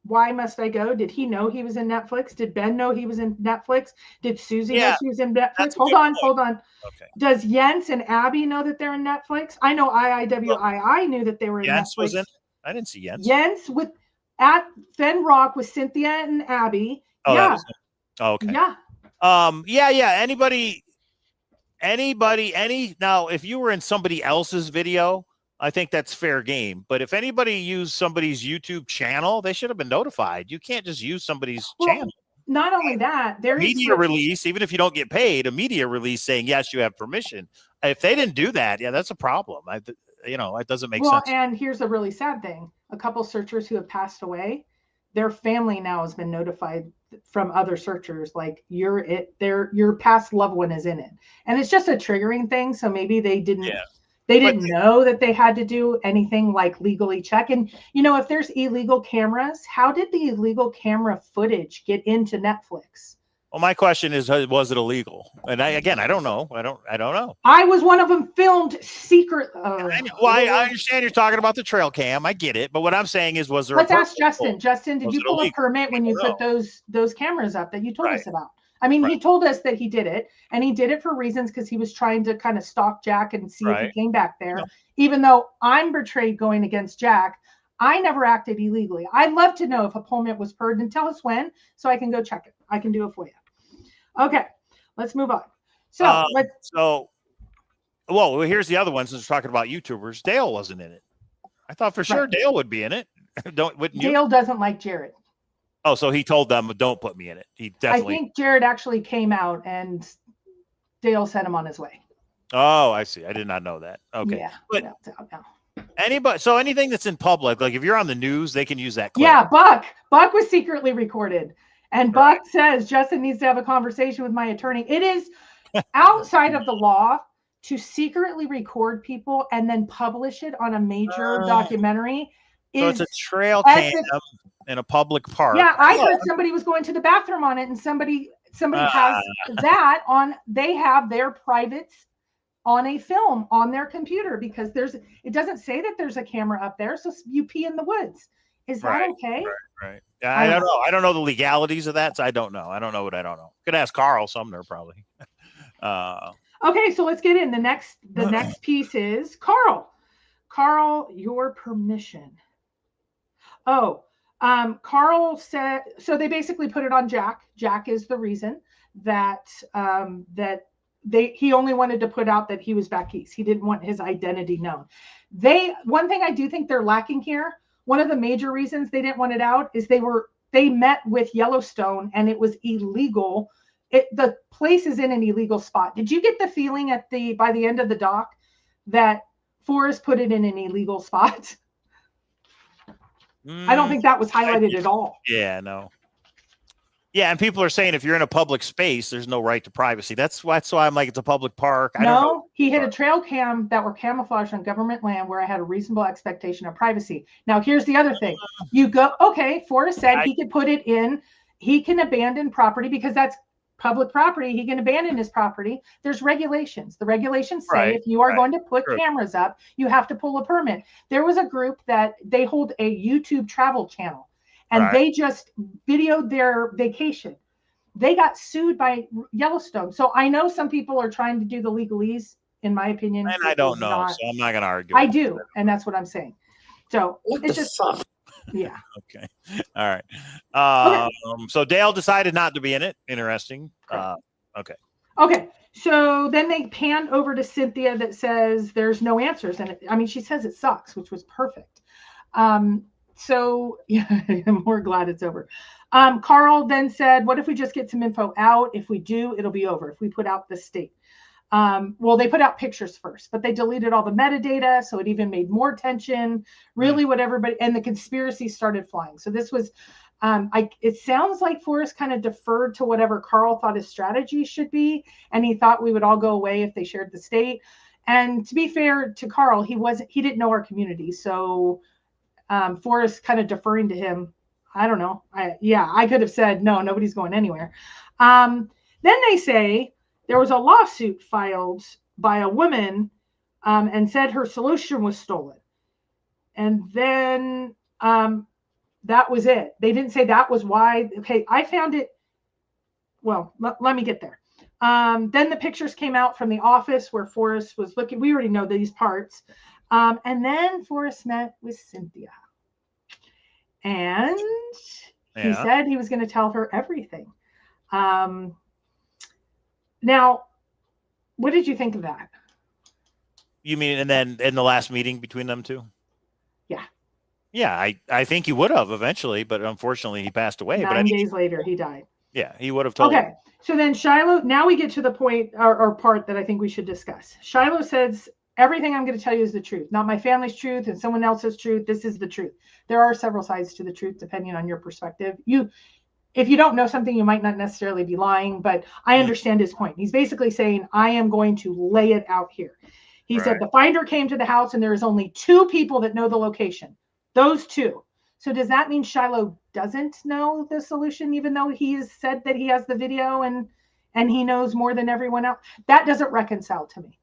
Why Must I Go? Did he know he was in Netflix? Did Ben know he was in Netflix? Did Susie know she was in Netflix? Hold on. Okay. Does Jens and Abby know that they're in Netflix? I know IIWII knew that they were in Jens Netflix. Was in, I didn't see Jens. Jens at Fenn Rock with Cynthia and Abby. Oh, yeah. Okay. Yeah. Yeah. Anybody, now, if you were in somebody else's video, I think that's fair game. But if anybody used somebody's YouTube channel, they should have been notified. You can't just use somebody's channel. Not only that, there is media release, even if you don't get paid, a media release saying, yes, you have permission. If they didn't do that, yeah, that's a problem. It doesn't make sense. Well, and here's a really sad thing. A couple searchers who have passed away, their family now has been notified from other searchers, like your past loved one is in it. And it's just a triggering thing. So maybe they didn't know that they had to do anything like legally check. And, you know, if there's illegal cameras, how did the illegal camera footage get into Netflix? Well, my question is, was it illegal? And I don't know. I don't know. I was one of them filmed secret. I understand you're talking about the trail cam. I get it. But what I'm saying is, was there? Let's ask Justin. Justin, did you pull a permit when you put those cameras up that you told us about? I mean, he told us that he did it, and he did it for reasons because he was trying to kind of stalk Jack and see if he came back there. No. Even though I'm betrayed going against Jack, I never acted illegally. I'd love to know if a permit was purged and tell us when so I can go check it. I can do it for you. Okay, let's move on. So well, here's the other one. Since we're talking about YouTubers, Dale wasn't in it. I thought for sure Dale would be in it. Wouldn't you? Dale doesn't like Jared. Oh, so he told them, "Don't put me in it." He definitely. I think Jared actually came out, and Dale sent him on his way. Oh, I see. I did not know that. Okay, yeah, but that's out now. Anybody, so anything that's in public, like if you're on the news, they can use that clip. Yeah, Buck was secretly recorded, and Buck says Justin needs to have a conversation with my attorney. It is outside of the law to secretly record people and then publish it on a major documentary. So it's a trail cam in a public park. Yeah, I heard somebody was going to the bathroom on it, and somebody has that on. They have their privates on a film on their computer because it doesn't say that there's a camera up there, so you pee in the woods. Is that okay? Right. Yeah, I don't know. I don't know the legalities of that, so I don't know. I don't know what I don't know. Could ask Carl Sumner probably. Okay, so let's get in. The next piece is Carl. Carl, your permission. Oh, Carl said, so they basically put it on Jack. Jack is the reason that he only wanted to put out that he was back east. He didn't want his identity known. One thing I do think they're lacking here, one of the major reasons they didn't want it out is they met with Yellowstone and it was illegal. The place is in an illegal spot. Did you get the feeling by the end of the doc that Forrest put it in an illegal spot? I don't think that was highlighted at all. Yeah, no. Yeah, and people are saying if you're in a public space, there's no right to privacy. That's why I'm like, it's a public park. No, he hit a trail cam that were camouflaged on government land where I had a reasonable expectation of privacy. Now, here's the other thing. Forrest said he could put it in, he can abandon property because that's public property. He can abandon his property. There's regulations. The regulations say if you are going to put cameras up, you have to pull a permit. There was a group that they hold a YouTube travel channel and they just videoed their vacation. They got sued by Yellowstone. So I know some people are trying to do the legalese, in my opinion. And I don't know, so I'm not going to argue. I do, and that's what I'm saying. So What the fuck? Yeah. Okay. All right. So Dale decided not to be in it. Interesting. Okay. Okay. So then they pan over to Cynthia that says there's no answers. And she says it sucks, which was perfect. So yeah, I'm more glad it's over. Carl then said, what if we just get some info out? If we do, it'll be over. If we put out the state. Well, they put out pictures first, but they deleted all the metadata. So it even made more tension, really what everybody, and the conspiracy started flying. So this was, it sounds like Forrest kind of deferred to whatever Carl thought his strategy should be. And he thought we would all go away if they shared the state. And to be fair to Carl, he didn't know our community. So Forrest kind of deferring to him. I don't know. I could have said, no, nobody's going anywhere. Then they say, there was a lawsuit filed by a woman and said her solution was stolen. And then that was it. They didn't say that was why. Okay, I found it. Well, let me get there. Then the pictures came out from the office where Forrest was looking. We already know these parts. And then Forrest met with Cynthia. And he said he was going to tell her everything. Now, what did you think of that? You mean, and then in the last meeting between them two? Yeah. Yeah, I think he would have eventually, but unfortunately he passed away. 9 days later, he died. Yeah, he would have told. Okay, so then Shiloh, now we get to the point or part that I think we should discuss. Shiloh says, everything I'm going to tell you is the truth, not my family's truth and someone else's truth. This is the truth. There are several sides to the truth, depending on your perspective. If you don't know something, you might not necessarily be lying, but I understand his point. He's basically saying, I am going to lay it out here. He said the finder came to the house and there is only 2 people that know the location. Those 2. So does that mean Shiloh doesn't know the solution, even though he has said that he has the video and he knows more than everyone else? That doesn't reconcile to me.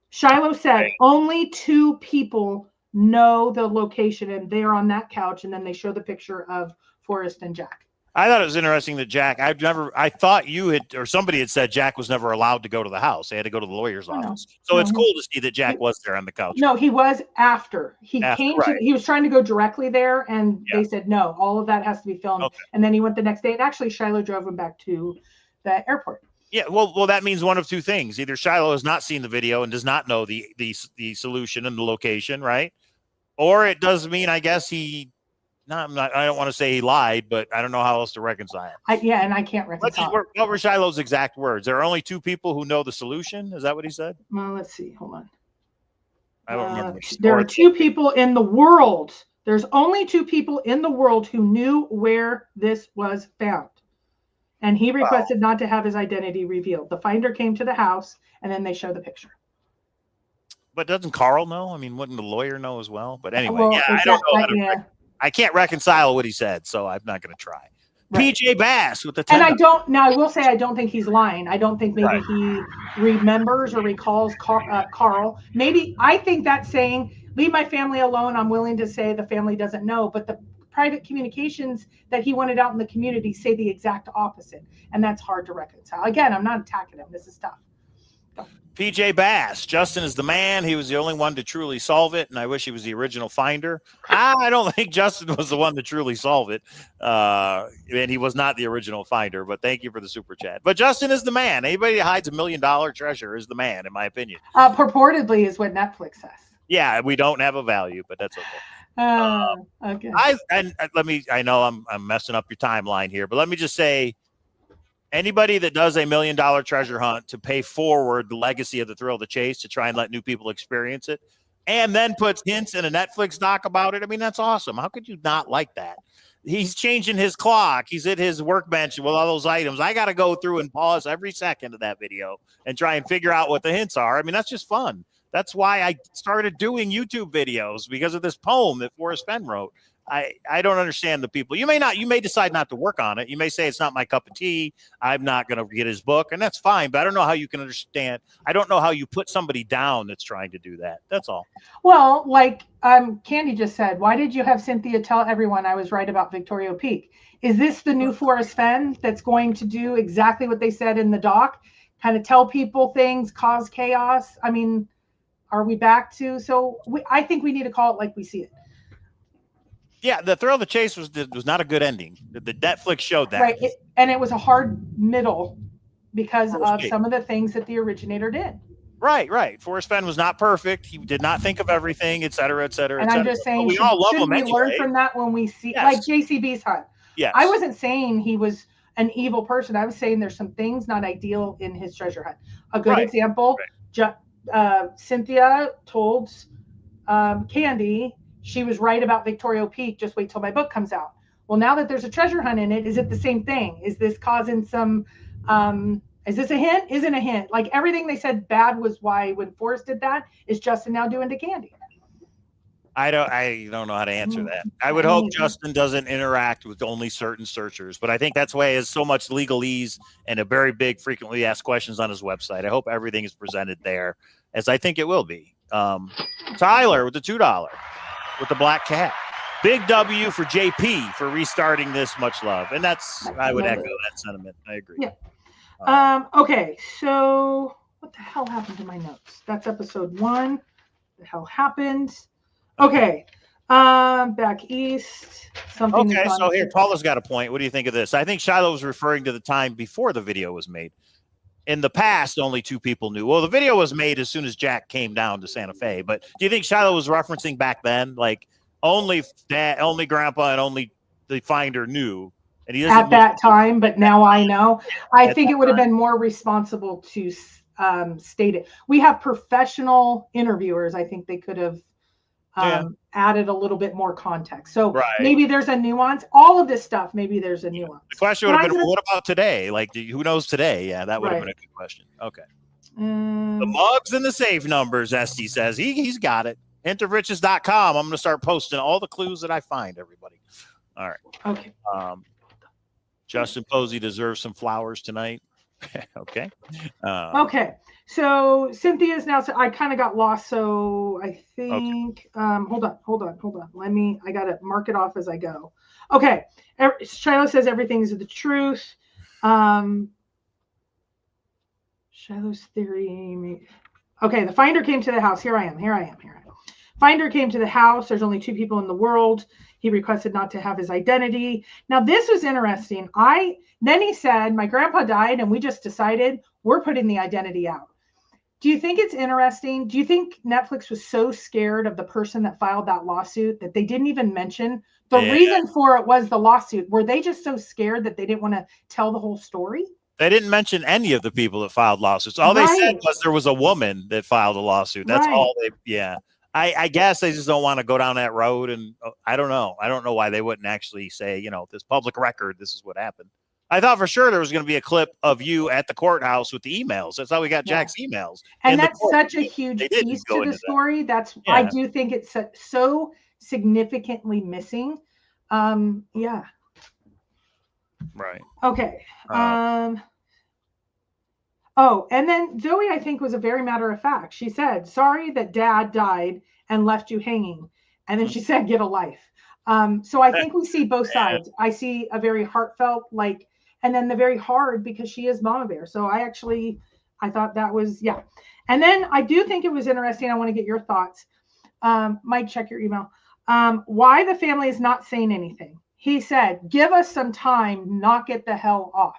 Shiloh said only 2 people know the location and they're on that couch. And then they show the picture of Forrest and Jack. I thought it was interesting that Jack, I thought you had, or somebody had said Jack was never allowed to go to the house. They had to go to the lawyer's office. So it's cool to see that Jack was there on the couch. No, he was after. He was trying to go directly there and they said, no, all of that has to be filmed. Okay. And then he went the next day and actually Shiloh drove him back to the airport. Yeah, well, that means one of two things. Either Shiloh has not seen the video and does not know the solution and the location, right? Or it does mean, I guess I don't want to say he lied, but I don't know how else to reconcile. Yeah, and I can't reconcile. What were Shiloh's exact words? There are only two people who know the solution. Is that what he said? Well, let's see. Hold on. I don't remember. There are two people in the world. There's only two people in the world who knew where this was found. And he requested not to have his identity revealed. The finder came to the house, and then they show the picture. But doesn't Carl know? I mean, wouldn't the lawyer know as well? But anyway, Well, I don't know. I can't reconcile what he said, so I'm not going to try. Right. PJ Bass with the 10. And I will say I don't think he's lying. I don't think maybe he remembers or recalls Carl. Maybe I think that's saying, leave my family alone. I'm willing to say the family doesn't know, but the private communications that he wanted out in the community say the exact opposite. And that's hard to reconcile. Again, I'm not attacking him. This is tough. PJ Bass, Justin is the man. He was the only one to truly solve it, and I wish he was the original finder. I don't think Justin was the one to truly solve it, and he was not the original finder, but thank you for the super chat. But Justin is the man. Anybody that hides $1 million treasure is the man, in my opinion. Purportedly is what Netflix says. Yeah, we don't have a value, but that's okay. Okay. I know I'm messing up your timeline here, but let me just say, anybody that does $1 million treasure hunt to pay forward the legacy of the Thrill of the Chase to try and let new people experience it, and then puts hints in a Netflix doc about it, I mean, that's awesome. How could you not like that? He's changing his clock. He's at his workbench with all those items. I got to go through and pause every second of that video and try and figure out what the hints are. I mean, that's just fun. That's why I started doing YouTube videos, because of this poem that Forrest Fenn wrote. I don't understand the people. You may decide not to work on it. You may say it's not my cup of tea. I'm not going to get his book, and that's fine. But I don't know how you can understand. I don't know how you put somebody down that's trying to do that. That's all. Well, like Candy just said, why did you have Cynthia tell everyone I was right about Victoria Peak? Is this the new Forrest Fenn that's going to do exactly what they said in the doc? Kind of tell people things, cause chaos? I mean, are we back to? I think we need to call it like we see it. Yeah, the Thrill of the Chase was not a good ending. The Netflix showed that. Right, and it was a hard middle because of some of the things that the originator did. Right. Forrest Fenn was not perfect. He did not think of everything, et cetera, et cetera. And I'm just saying, we all love him anyway. Learn from that when we see, like JCB's hunt. Yes. I wasn't saying he was an evil person. I was saying there's some things not ideal in his treasure hunt. A good example, Cynthia told Candy she was right about Victoria Peak. Just wait till my book comes out. Well, now that there's a treasure hunt in it, is it the same thing? Is this causing some, is this a hint? Isn't a hint. Like everything they said bad was why when Forrest did that, is Justin now doing to Candy? I don't know how to answer that. I would hope Justin doesn't interact with only certain searchers, but I think that's why he has so much legalese and a very big frequently asked questions on his website. I hope everything is presented there, as I think it will be. Tyler with the $2. With the black cat. Big W for JP for restarting this. Much love. And I would echo that sentiment. I agree. Yeah. Okay. So what the hell happened to my notes? That's episode 1. What the hell happened? Okay. Back east. Something. Okay. So here, Paula's got a point. What do you think of this? I think Shiloh was referring to the time before the video was made. In the past, only 2 people knew. Well, the video was made as soon as Jack came down to Santa Fe. But do you think Shiloh was referencing back then, like only Dad, only Grandpa, and only the finder knew? And he at that time, but now I know. I think it would have been more responsible to state it. We have professional interviewers. I think they could have added a little bit more context. So maybe there's a nuance. All of this stuff, maybe there's a nuance. The question would have been, well, what about today? Like, who knows today? Yeah, that would have been a good question. Okay. The mugs and the save numbers, Esty says. He's got it. Hinterriches.com. I'm going to start posting all the clues that I find, everybody. All right. Okay. Justin Posey deserves some flowers tonight. Okay. Okay. So Cynthia's now, so I kind of got lost. So I think, hold on. I got to mark it off as I go. Okay. Shiloh says everything is the truth. Shiloh's theory. Okay. The finder came to the house. Here I am. Finder came to the house. There's only 2 people in the world. He requested not to have his identity. Now, this was interesting. Then he said, my grandpa died, and we just decided we're putting the identity out. Do you think it's interesting? Do you think Netflix was so scared of the person that filed that lawsuit that they didn't even mention the reason for it was the lawsuit? Were they just so scared that they didn't want to tell the whole story? They didn't mention any of the people that filed lawsuits. All they said was there was a woman that filed a lawsuit. That's all they, I guess they just don't want to go down that road. And I don't know. I don't know why they wouldn't actually say, this public record, this is what happened. I thought for sure there was going to be a clip of you at the courthouse with the emails. That's how we got Jack's emails. And that's such a huge piece to the story. I do think it's so significantly missing. Right. Okay. And then Zoe, I think, was a very matter of fact. She said, sorry that dad died and left you hanging. And then she said, get a life. So I think we see both sides. I see a very heartfelt, and then the very hard, because she is Mama Bear. So I thought that was, And then I do think it was interesting. I want to get your thoughts. Mike, check your email. Why the family is not saying anything. He said, give us some time, knock it the hell off.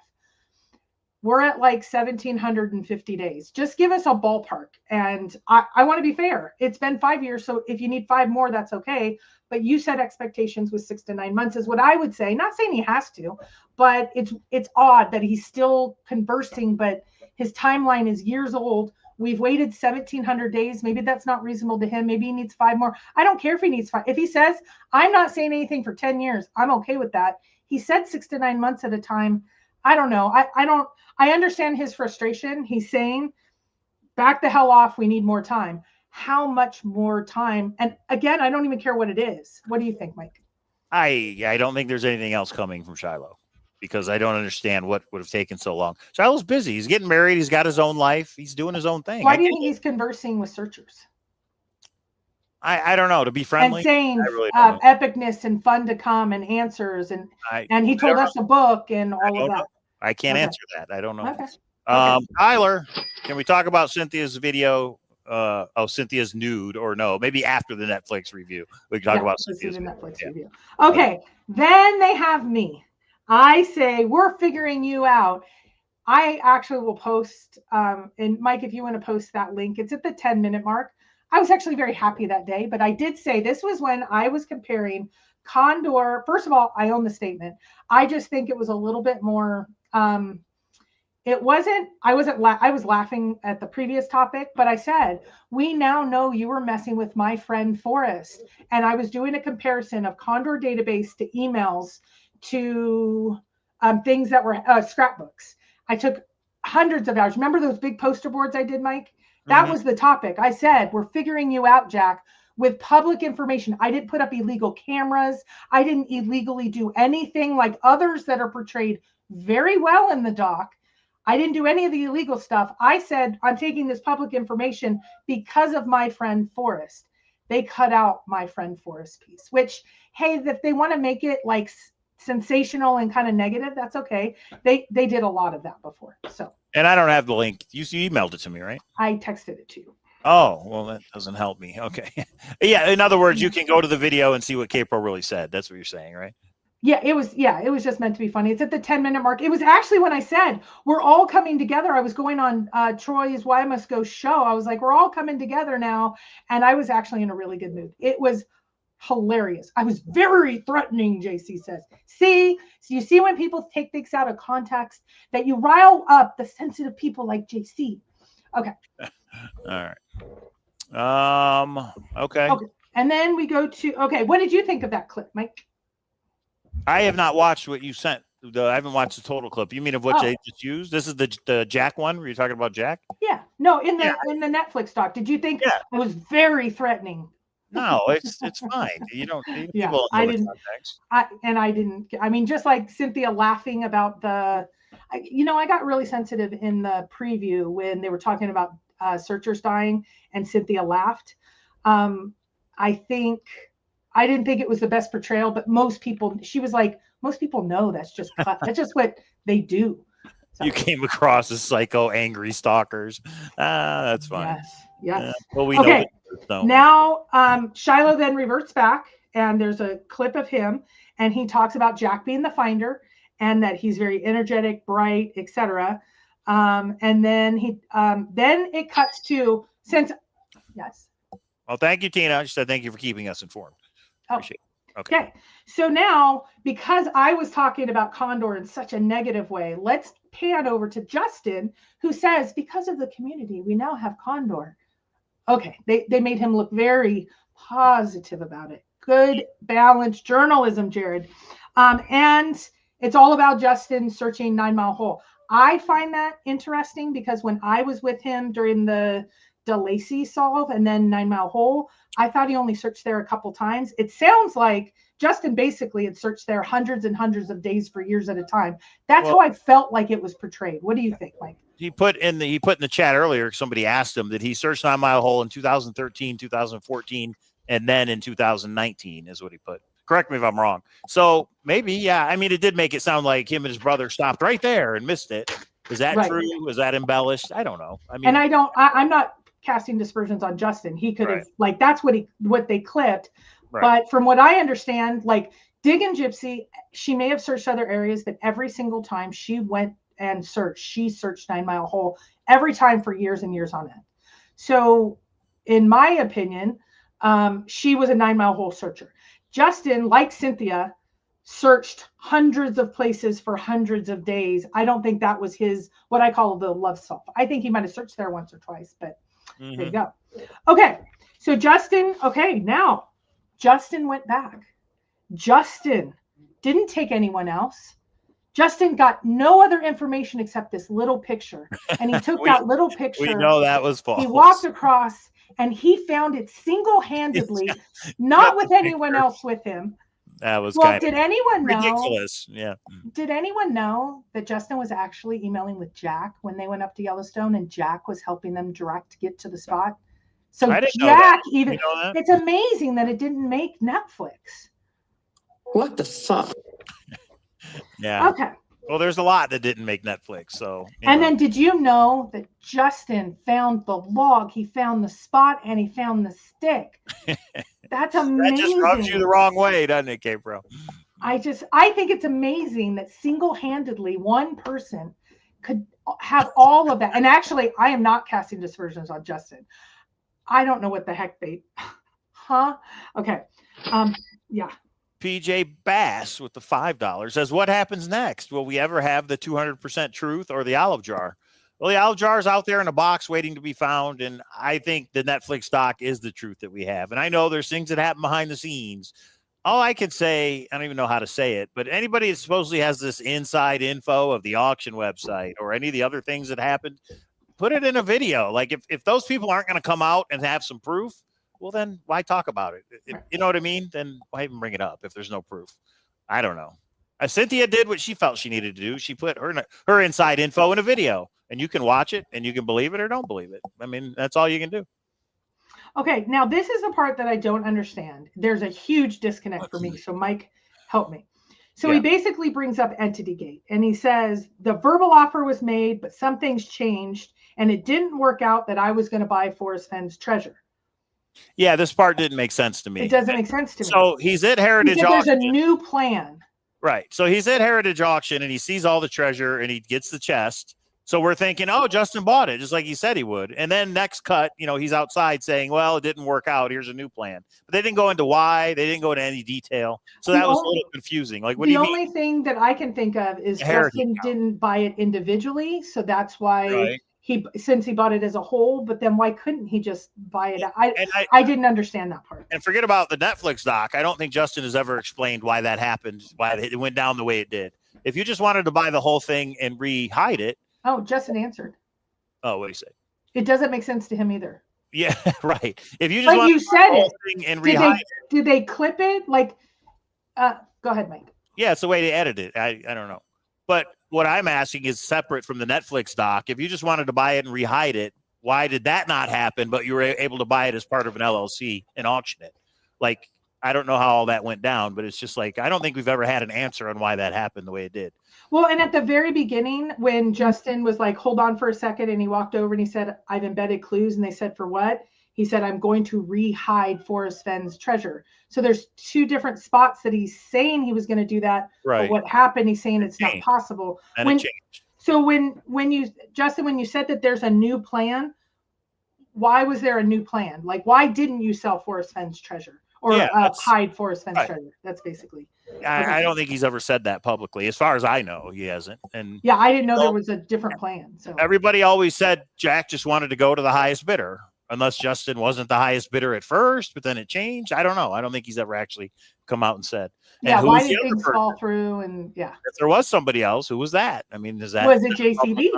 We're at 1,750 days. Just give us a ballpark. And I want to be fair. It's been 5 years. So if you need 5 more, that's okay. But you said expectations was 6 to 9 months is what I would say. Not saying he has to, but it's odd that he's still conversing, but his timeline is years old. We've waited 1,700 days. Maybe that's not reasonable to him. Maybe he needs 5 more. I don't care if he needs 5. If he says, I'm not saying anything for 10 years, I'm okay with that. He said 6 to 9 months at a time. I don't know. I understand his frustration. He's saying, back the hell off. We need more time. How much more time? And again, I don't even care what it is. What do you think, Mike? I don't think there's anything else coming from Shiloh, because I don't understand what would have taken so long. Shiloh's busy. He's getting married. He's got his own life. He's doing his own thing. Why do you think he's conversing with searchers? I don't know, to be friendly. And saying really epicness and fun to come and answers. And he told us a book and all of that. I can't answer that. I don't know. Okay. Tyler, can we talk about Cynthia's video? Cynthia's nude, or no? Maybe after the Netflix review, we can talk about Cynthia's Netflix review. Okay. Then they have me. I say, we're figuring you out. I actually will post, and Mike, if you want to post that link, it's at the 10-minute mark. I was actually very happy that day, but I did say this was when I was comparing Condor. First of all, I own the statement. I just think it was a little bit more, I was laughing at the previous topic, but I said, we now know you were messing with my friend Forrest. And I was doing a comparison of Condor database to emails to things that were scrapbooks. I took hundreds of hours. Remember those big poster boards I did, Mike? That was the topic. I said, we're figuring you out, Jack, with public information. I didn't put up illegal cameras. I didn't illegally do anything like others that are portrayed very well in the doc. I didn't do any of the illegal stuff. I said, I'm taking this public information because of my friend Forrest. They cut out my friend Forrest piece, which, hey, if they want to make it sensational and kind of negative, that's okay. They did a lot of that before. So. And I don't have the link. You emailed it to me, right? I texted it to you. Oh, well, that doesn't help me. Okay. Yeah. In other words, you can go to the video and see what K-Pro really said. That's what you're saying, right? Yeah, it was just meant to be funny. It's at the 10-minute mark. It was actually when I said we're all coming together. I was going on Troy's Why I Must Go show. I was like, we're all coming together now. And I was actually in a really good mood. It was hilarious. I was very threatening, JC says. See, so you see when people take things out of context, that you rile up the sensitive people like JC. Okay. All right. Okay. And then we go to, what did you think of that clip, Mike? I have not watched what you sent. I haven't watched the total clip. You mean of what they just used? This is the Jack one? Were you talking about Jack? Yeah. No, in the Netflix doc. Did you think it was very threatening? No, it's fine. You don't. I didn't. I didn't. I mean, just like Cynthia laughing about I got really sensitive in the preview when they were talking about searchers dying, and Cynthia laughed. I didn't think it was the best portrayal, but most people, she was like, most people know that's just what they do. So. You came across as psycho, angry stalkers. That's fine. Yes. Well, we know. So Now, Shiloh then reverts back, and there's a clip of him, and he talks about Jack being the finder, and that he's very energetic, bright, etc. And then then it cuts to yes. well, thank you, Tina. She said thank you for keeping us informed. Appreciate it. Okay. So now, because I was talking about Condor in such a negative way, let's pan over to Justin, who says, because of the community, we now have Condor. Okay. They made him look very positive about it. Good, balanced journalism, Jared. And it's all about Justin searching 9 Mile Hole. I find that interesting because when I was with him during the DeLacy solve and then 9 Mile Hole, I thought he only searched there a couple times. It sounds like Justin basically had searched there hundreds and hundreds of days for years at a time. That's how I felt like it was portrayed. What do you think, Mike? He put in the chat earlier, somebody asked him that he searched 9 Mile Hole in 2013, 2014, and then in 2019 is what he put. Correct me if I'm wrong. So maybe, yeah. I mean, it did make it sound like him and his brother stopped right there and missed it. Is that true? Is that embellished? I don't know. I mean, and I'm not casting dispersions on Justin. He could have that's what they clipped. Right. But from what I understand, like Dig and Gypsy, she may have searched other areas, but every single time she went and searched, she searched 9 Mile Hole every time for years and years on end. So in my opinion, she was a 9 Mile Hole searcher. Justin, like Cynthia, searched hundreds of places for hundreds of days. I don't think that was his, what I call the love solve. I think he might have searched there once or twice, but there you go. Okay. So Justin, now Justin went back. Justin didn't take anyone else. Justin got no other information except this little picture. And he took that little picture. We know that was false. He walked across and he found it single-handedly, not with anyone else with him. That was did anyone know? Ridiculous. Yeah. Did anyone know that Justin was actually emailing with Jack when they went up to Yellowstone and Jack was helping them direct get to the spot? So Jack even, it's amazing that it didn't make Netflix. What the fuck? Yeah. Okay. Well, there's a lot that didn't make Netflix. So. Then did you know that Justin found the log? He found the spot and he found the stick. That's amazing. That just rubs you the wrong way, doesn't it, K-Pro? I think it's amazing that single-handedly one person could have all of that. And actually, I am not casting dispersions on Justin. I don't know what the heck Okay. Yeah. PJ Bass with the $5 says, what happens next? Will we ever have the 200% truth or the olive jar? Well, the olive jar is out there in a box waiting to be found. And I think the Netflix doc is the truth that we have. And I know there's things that happen behind the scenes. All I could say, I don't even know how to say it, but anybody that supposedly has this inside info of the auction website or any of the other things that happened, put it in a video. Like if those people aren't going to come out and have some proof, well, then why talk about it? You know what I mean? Then why even bring it up if there's no proof? I don't know. Cynthia did what she felt she needed to do. She put her inside info in a video, and you can watch it, and you can believe it or don't believe it. I mean, that's all you can do. Okay, now this is the part that I don't understand. There's a huge disconnect for me. So, Mike, help me. So he basically brings up Entity Gate, and he says the verbal offer was made, but some things changed, and it didn't work out that I was going to buy Forrest Fenn's treasure. Yeah, this part didn't make sense to me. It doesn't make sense to me. So he's at Heritage Auction. There's a new plan. Right. So he's at Heritage Auction and he sees all the treasure and he gets the chest. So we're thinking, oh, Justin bought it just like he said he would. And then next cut, he's outside saying, well, it didn't work out. Here's a new plan. But they didn't go into why. They didn't go into any detail. So that was a little confusing. Like, what do you mean? The only thing that I can think of is Justin didn't buy it individually. So that's why since he bought it as a whole, but then why couldn't he just buy it? I didn't understand that part. And forget about the Netflix doc. I don't think Justin has ever explained why that happened, why it went down the way it did. If you just wanted to buy the whole thing and re-hide it. Oh, Justin answered. Oh, what do you say? It doesn't make sense to him either. Yeah, right. If you just want to buy the whole thing and re-hide it. Did they clip it? Like, go ahead, Mike. Yeah, it's the way they edit it. I don't know. But what I'm asking is separate from the Netflix doc. If you just wanted to buy it and re-hide it, why did that not happen, but you were able to buy it as part of an LLC and auction it? Like, I don't know how all that went down, but it's just like, I don't think we've ever had an answer on why that happened the way it did. Well, and at the very beginning, when Justin was like, hold on for a second, and he walked over and he said, I've embedded clues. And they said, for what? he said, I'm going to re-hide Forrest Fenn's treasure. So there's two different spots that he's saying he was going to do that. Right. But what happened, he's saying it's not possible. And it changed. So when you, Justin, when you said that there's a new plan, why was there a new plan? Like, why didn't you sell Forrest Fenn's treasure or hide Forrest Fenn's treasure? That's basically. I don't think he's ever said that publicly. As far as I know, he hasn't. And yeah, I didn't know there was a different plan. So everybody always said Jack just wanted to go to the highest bidder, unless Justin wasn't the highest bidder at first, but then it changed. I don't know. I don't think he's ever actually come out and said. And yeah, why did things fall through? And yeah, if there was somebody else, who was that? I mean, was it JCB?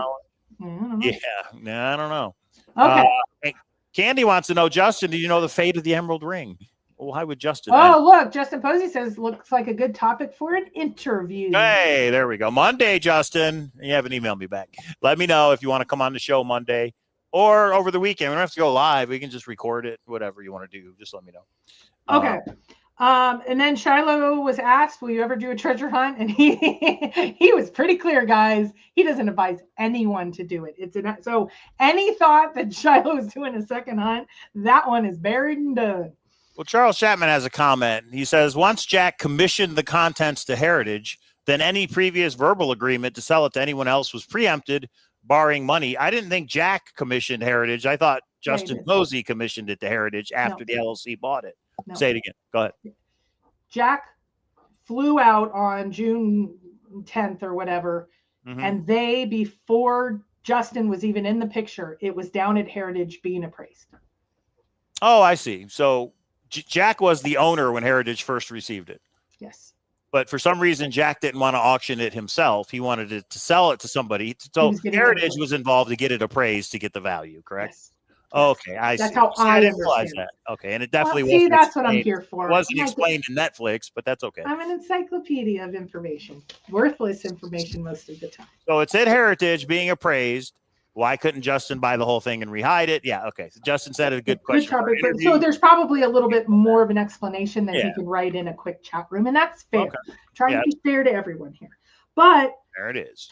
Yeah, I don't know. Okay. Candy wants to know, Justin, do you know the fate of the Emerald Ring? Well, why would Justin? Look, Justin Posey says, looks like a good topic for an interview. Hey, there we go. Monday, Justin. You haven't emailed me back. Let me know if you want to come on the show Monday or over the weekend. We don't have to go live. We can just record it, whatever you want to do. Just let me know. Okay. And then Shiloh was asked, will you ever do a treasure hunt? And he was pretty clear, guys. He doesn't advise anyone to do it. So any thought that Shiloh is doing a second hunt, that one is buried and done. Well, Charles Chapman has a comment. He says, once Jack commissioned the contents to Heritage, then any previous verbal agreement to sell it to anyone else was preempted, barring money. I didn't think Jack commissioned Heritage. I thought Justin Posey commissioned it to Heritage after the LLC bought it. No. Say it again. Go ahead. Jack flew out on June 10th or whatever, and before Justin was even in the picture, it was down at Heritage being appraised. Oh, I see. So Jack was the owner when Heritage first received it. Yes. But for some reason, Jack didn't want to auction it himself. He wanted to sell it to somebody. So Heritage was involved to get it appraised to get the value, correct? Yes. Okay, I see. That's how I didn't realize that. Okay, and it definitely wasn't. See, that's what I'm here for. It wasn't explained in Netflix, but that's okay. I'm an encyclopedia of information. Worthless information most of the time. So it's at Heritage being appraised. Why couldn't Justin buy the whole thing and rehide it? Yeah, okay. So Justin said a good question. So there's probably a little bit more of an explanation that he can write in a quick chat room, and that's fair. Okay. Trying to be fair to everyone here. But there it is.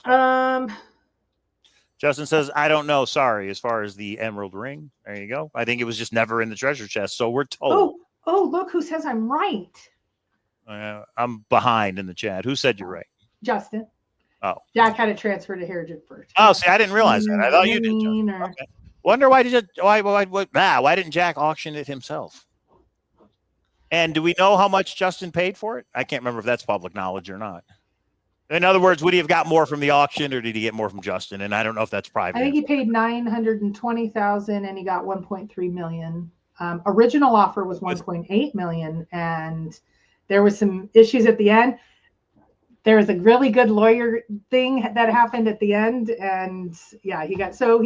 Justin says, I don't know. Sorry, as far as the Emerald Ring. There you go. I think it was just never in the treasure chest. So we're told. Oh, look who says I'm right. I'm behind in the chat. Who said you're right? Justin. Oh. Jack had it transferred to Heritage first. Oh, see, I didn't realize that. I thought you did. Okay. Wonder why didn't Jack auction it himself? And do we know how much Justin paid for it? I can't remember if that's public knowledge or not. In other words, would he have got more from the auction, or did he get more from Justin? And I don't know if that's private. I think he paid $920,000 and he got $1.3 million. Original offer was $1.8 million, and there was some issues at the end. There was a really good lawyer thing that happened at the end, and yeah, he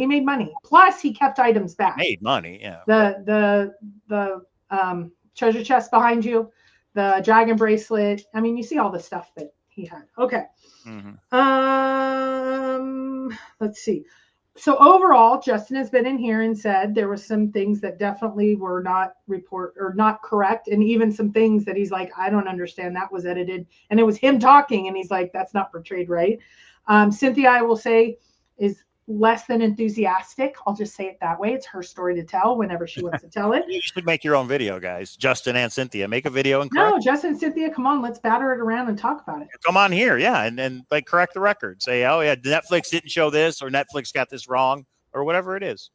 made money. Plus, he kept items back. Made money, yeah. The treasure chest behind you, the dragon bracelet. I mean, you see all the stuff that he had. Okay. Let's see. So overall, Justin has been in here and said there were some things that definitely were not not correct. And even some things that he's like, I don't understand, that was edited. And it was him talking. And he's like, that's not portrayed right. Cynthia, I will say, is less than enthusiastic. I'll just say it that way. It's her story to tell whenever she wants to tell it. You should make your own video, guys. Justin and Cynthia, make a video and correct. No, Justin and Cynthia, come on, let's batter it around and talk about it. Come on here, yeah, and like correct the record. Say, oh yeah, Netflix didn't show this, or Netflix got this wrong, or whatever it is.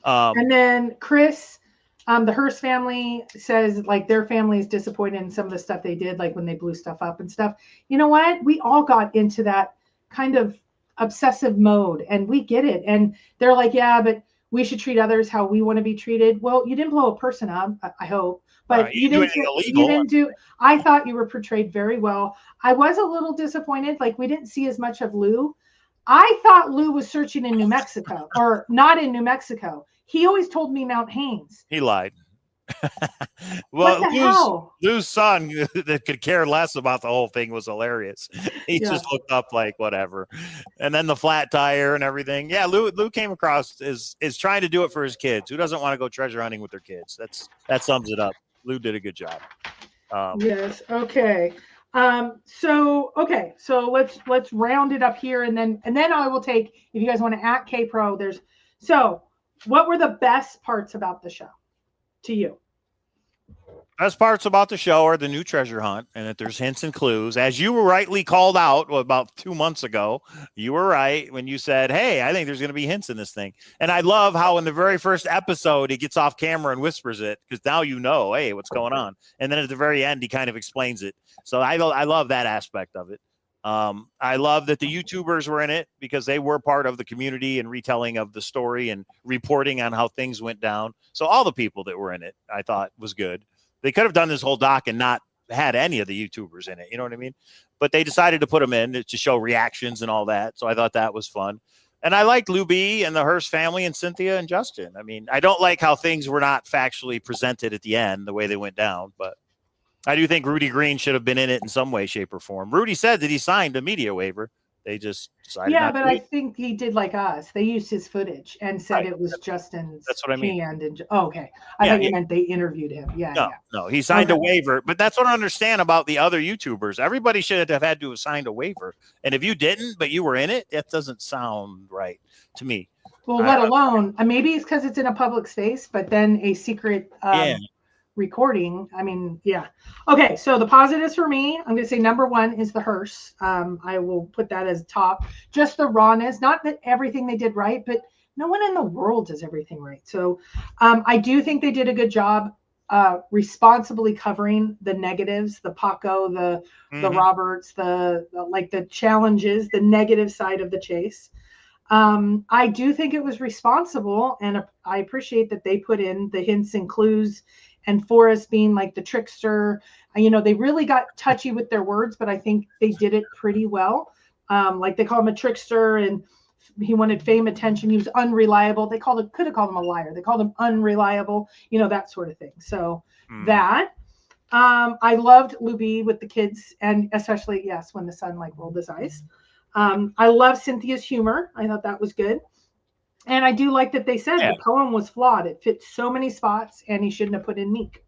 And then Chris, the Hearst family says like their family is disappointed in some of the stuff they did, like when they blew stuff up and stuff. You know what? We all got into that kind of obsessive mode, and we get it. And they're like, yeah, but we should treat others how we want to be treated. Well, you didn't blow a person up, I hope, but you didn't do. I thought you were portrayed very well. I was a little disappointed. Like, we didn't see as much of Lou. I thought Lou was searching in New Mexico, or not in New Mexico. He always told me Mount Haynes. He lied. Well, Lou's son that could care less about the whole thing was hilarious. He just looked up like whatever, and then the flat tire and everything. Yeah, Lou came across is trying to do it for his kids. Who doesn't want to go treasure hunting with their kids? That sums it up. Lou did a good job. Yes. Okay. So let's round it up here, and then I will take, if you guys want to @KPro. What were the best parts about the show? to you? Best parts about the show are the new treasure hunt and that there's hints and clues. As you were rightly called out about 2 months ago, you were right when you said, hey, I think there's going to be hints in this thing. And I love how in the very first episode, he gets off camera and whispers it because now you know, hey, what's going on. And then at the very end, he kind of explains it. So I love that aspect of it. I love that the YouTubers were in it because they were part of the community and retelling of the story and reporting on how things went down. So all the people that were in it, I thought was good. They could have done this whole doc and not had any of the YouTubers in it. You know what I mean? But they decided to put them in to show reactions and all that. So I thought that was fun. And I liked Lou B and the Hearst family and Cynthia and Justin. I mean, I don't like how things were not factually presented at the end, the way they went down. But I do think Rudy Green should have been in it in some way, shape, or form. Rudy said that he signed a media waiver. They just decided not but to. I think he did like us. They used his footage and said it was Justin's That's what I mean. hand. And okay. I thought you meant they interviewed him. No, he signed a waiver. But that's what I understand about the other YouTubers. Everybody should have had to have signed a waiver. And if you didn't, but you were in it, that doesn't sound right to me. Well, let alone, maybe it's because it's in a public space, but then a secret recording. I mean, yeah. Okay, so the positives for me, I'm going to say number one is the hearse. I will put that as top. Just the rawness, not that everything they did right, but no one in the world does everything right. So I do think they did a good job responsibly covering the negatives, the Paco, the Roberts, the challenges, the negative side of the chase. I do think it was responsible, and I appreciate that they put in the hints and clues, and Forrest being like the trickster. They really got touchy with their words, but I think they did it pretty well. Like they call him a trickster, and he wanted fame, attention. He was unreliable. They could have called him a liar. They called him unreliable, that sort of thing. So that. I loved Luby with the kids, and especially, yes, when the son rolled his eyes. I love Cynthia's humor. I thought that was good. And I do like that they said the poem was flawed. It fits so many spots, and he shouldn't have put in Meek.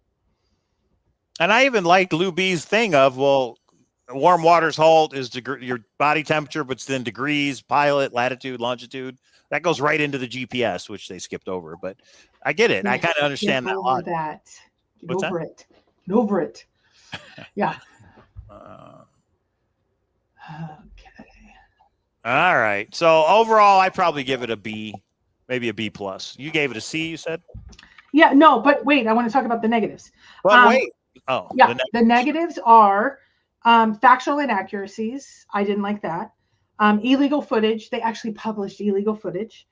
And I even liked Lou B's thing of, warm water's halt is your body temperature, but it's then degrees, pilot, latitude, longitude. That goes right into the GPS, which they skipped over. But I get it. I kind of understand that a lot. Get over it. Yeah. Okay. All right. So overall, I probably give it a B, maybe a B plus. You gave it a C, you said? Yeah, no, but wait, I want to talk about the negatives. But wait. Oh, yeah. The negatives are factual inaccuracies. I didn't like that. Illegal footage. They actually published illegal footage.